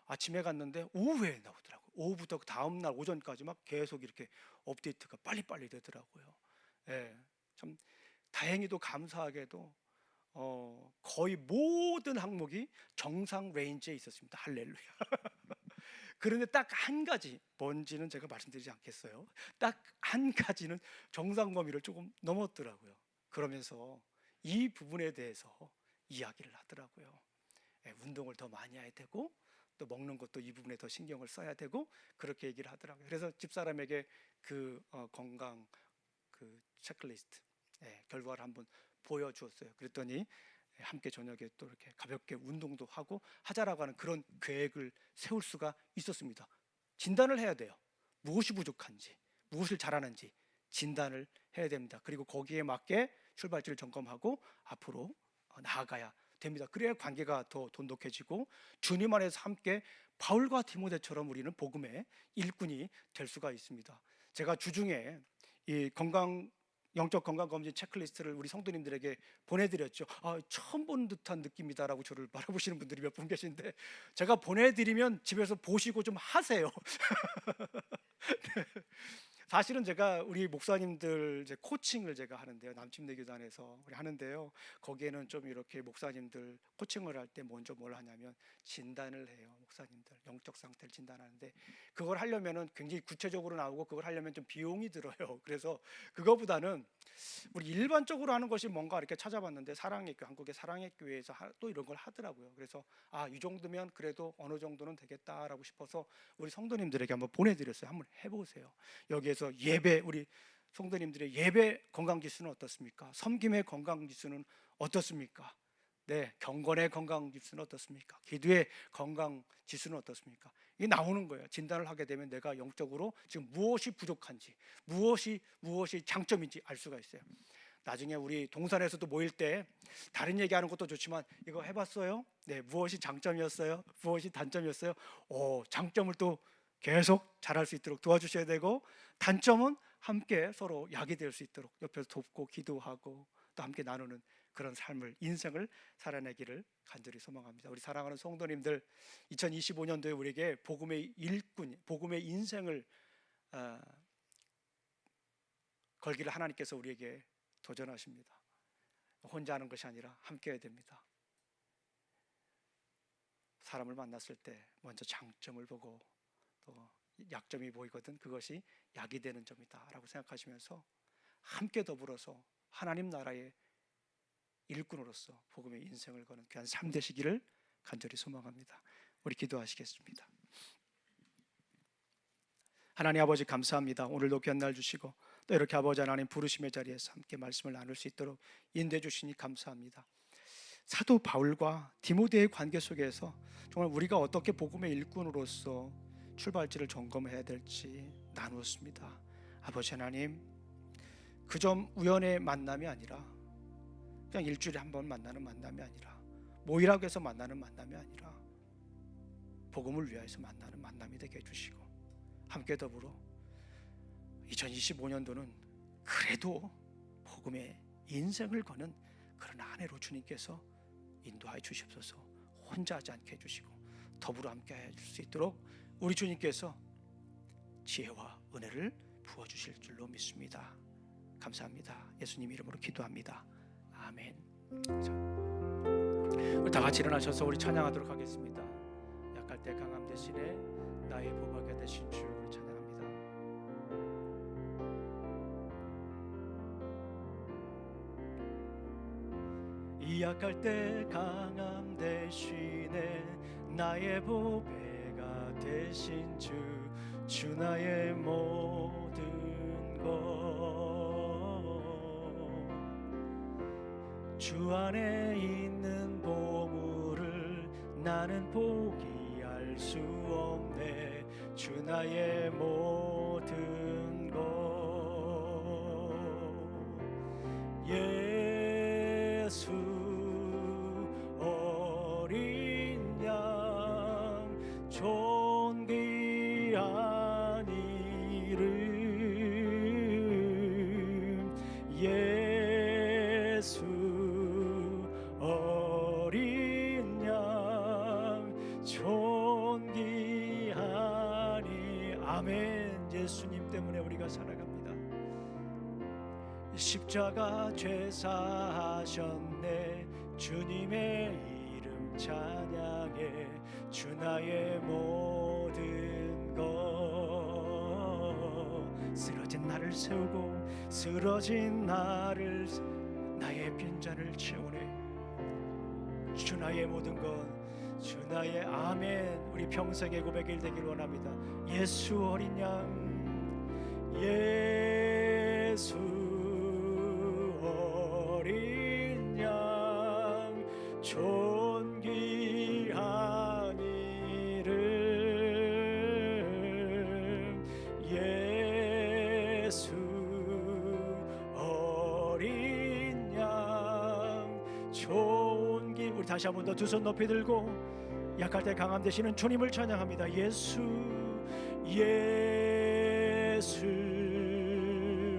아침에 갔는데 오후에 나오더라고요. 오후부터 다음 날 오전까지 막 계속 이렇게 업데이트가 빨리빨리 되더라고요. 참 다행히도 감사하게도 거의 모든 항목이 정상 레인지에 있었습니다. 할렐루야. 그런데 딱 한 가지, 뭔지는 제가 말씀드리지 않겠어요. 딱 한 가지는 정상 범위를 조금 넘었더라고요. 그러면서 이 부분에 대해서 이야기를 하더라고요. 운동을 더 많이 해야 되고 또 먹는 것도 이 부분에 더 신경을 써야 되고, 그렇게 얘기를 하더라고요. 그래서 집사람에게 그 건강 그 체크리스트 결과를 한번 보여주었어요. 그랬더니 함께 저녁에 또 이렇게 가볍게 운동도 하고 하자라고 하는 그런 계획을 세울 수가 있었습니다. 진단을 해야 돼요. 무엇이 부족한지, 무엇을 잘하는지 진단을 해야 됩니다. 그리고 거기에 맞게 출발지를 점검하고 앞으로 나아가야 됩니다. 그래야 관계가 더 돈독해지고 주님 안에서 함께 바울과 디모데처럼 우리는 복음의 일꾼이 될 수가 있습니다. 제가 주중에 이 영적 건강 검진 체크리스트를 우리 성도님들에게 보내드렸죠. 처음 본 듯한 느낌이다라고 저를 바라보시는 분들이 몇 분 계신데, 제가 보내드리면 집에서 보시고 좀 하세요. 사실은 제가 우리 목사님들 이제 코칭을 제가 하는데요, 남침내 교단에서 우리 하는데요, 거기에는 좀 이렇게 목사님들 코칭을 할 때 먼저 뭘 하냐면 진단을 해요. 목사님들 영적 상태를 진단하는데 그걸 하려면은 굉장히 구체적으로 나오고 그걸 하려면 좀 비용이 들어요. 그래서 그거보다는 우리 일반적으로 하는 것이 뭔가 이렇게 찾아봤는데 사랑의 교회, 한국의 사랑의 교회에서 또 이런 걸 하더라고요. 그래서 이 정도면 그래도 어느 정도는 되겠다라고 싶어서 우리 성도님들에게 한번 보내드렸어요. 한번 해보세요. 여기에서 예배, 우리 성도님들의 예배 건강 지수는 어떻습니까? 섬김의 건강 지수는 어떻습니까? 경건의 건강 지수는 어떻습니까? 기도의 건강 지수는 어떻습니까? 이게 나오는 거예요. 진단을 하게 되면 내가 영적으로 지금 무엇이 부족한지, 무엇이 장점인지 알 수가 있어요. 나중에 우리 동산에서도 모일 때 다른 얘기하는 것도 좋지만 이거 해봤어요? 무엇이 장점이었어요? 무엇이 단점이었어요? 장점을 또 계속 잘할 수 있도록 도와주셔야 되고, 단점은 함께 서로 약이 될 수 있도록 옆에서 돕고 기도하고 또 함께 나누는 그런 삶을, 인생을 살아내기를 간절히 소망합니다. 우리 사랑하는 성도님들, 2025년도에 우리에게 복음의 일꾼, 복음의 인생을 걸기를 하나님께서 우리에게 도전하십니다. 혼자 하는 것이 아니라 함께 해야 됩니다. 사람을 만났을 때 먼저 장점을 보고 또 약점이 보이거든 그것이 약이 되는 점이다 라고 생각하시면서 함께 더불어서 하나님 나라의 일꾼으로서 복음의 인생을 거는 귀한 삶 되시기를 간절히 소망합니다. 우리 기도하시겠습니다. 하나님 아버지 감사합니다. 오늘도 귀한 날 주시고 또 이렇게 아버지 하나님 부르심의 자리에서 함께 말씀을 나눌 수 있도록 인도해 주시니 감사합니다. 사도 바울과 디모데의 관계 속에서 정말 우리가 어떻게 복음의 일꾼으로서 출발지를 점검해야 될지 나누었습니다. 아버지 하나님, 그저 우연의 만남이 아니라 그냥 일주일에 한 번 만나는 만남이 아니라 모이라고 해서 만나는 만남이 아니라 복음을 위하여서 만나는 만남이 되게 해주시고, 함께 더불어 2025년도는 그래도 복음의 인생을 거는 그런 한 해로 주님께서 인도하여 주시옵소서. 혼자 하지 않게 해주시고 더불어 함께 해줄 수 있도록 우리 주님께서 지혜와 은혜를 부어주실 줄로 믿습니다. 감사합니다. 예수님 이름으로 기도합니다. 아멘. 우리 다 같이 일어나셔서 우리 찬양하도록 하겠습니다. 약할 때 강함 대신에 나의 보박이 되신 주 우리 찬양합니다. 이 약할 때 강함 대신에 나의 보배가 되신 주, 주 나의 모든 것. 주 안에 있는 보물을 나는 포기할 수 없네. 주 나의 모든 것. 예수 어린 양 존귀한 이름. 예수 어린 양 존귀하니. 아멘. 예수님 때문에 우리가 살아갑니다. 십자가 죄사하셨네. 주님의 이름 찬양해. 주 나의 모든 것. 쓰러진 나를 세우고 쓰러진 나를 나의 빈잔을 채우네. 주 나의 모든 것, 주 나의 아멘. 우리 평생의 고백이 되길 원합니다. 예수 어린 양, 예수 어린 양 존귀한 이름. 예수 어린 양 존귀. 우리 다시 한 번 더 두 손 높이 들고 약할 때 강함 되시는 주님을 찬양합니다. 예수 예수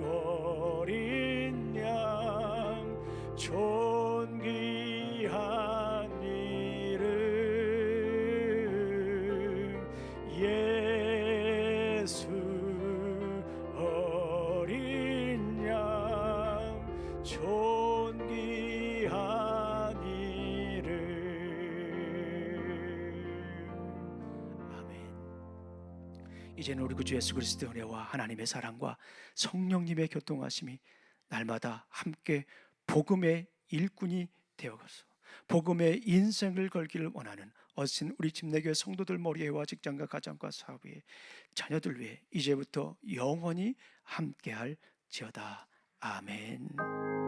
어린 양 존귀한 이름. 예수 어린 양 존귀한 이름. 아멘. 이제는 우리 구주 예수 그리스도의 은혜와 하나님의 사랑과 성령님의 교통하심이 날마다 함께 복음의 일꾼이 되어가서 복음의 인생을 걸기를 원하는 어신 우리 집내교회 성도들 머리에와 직장과 가정과 사업 위에 자녀들 위해 이제부터 영원히 함께할지어다. 아멘.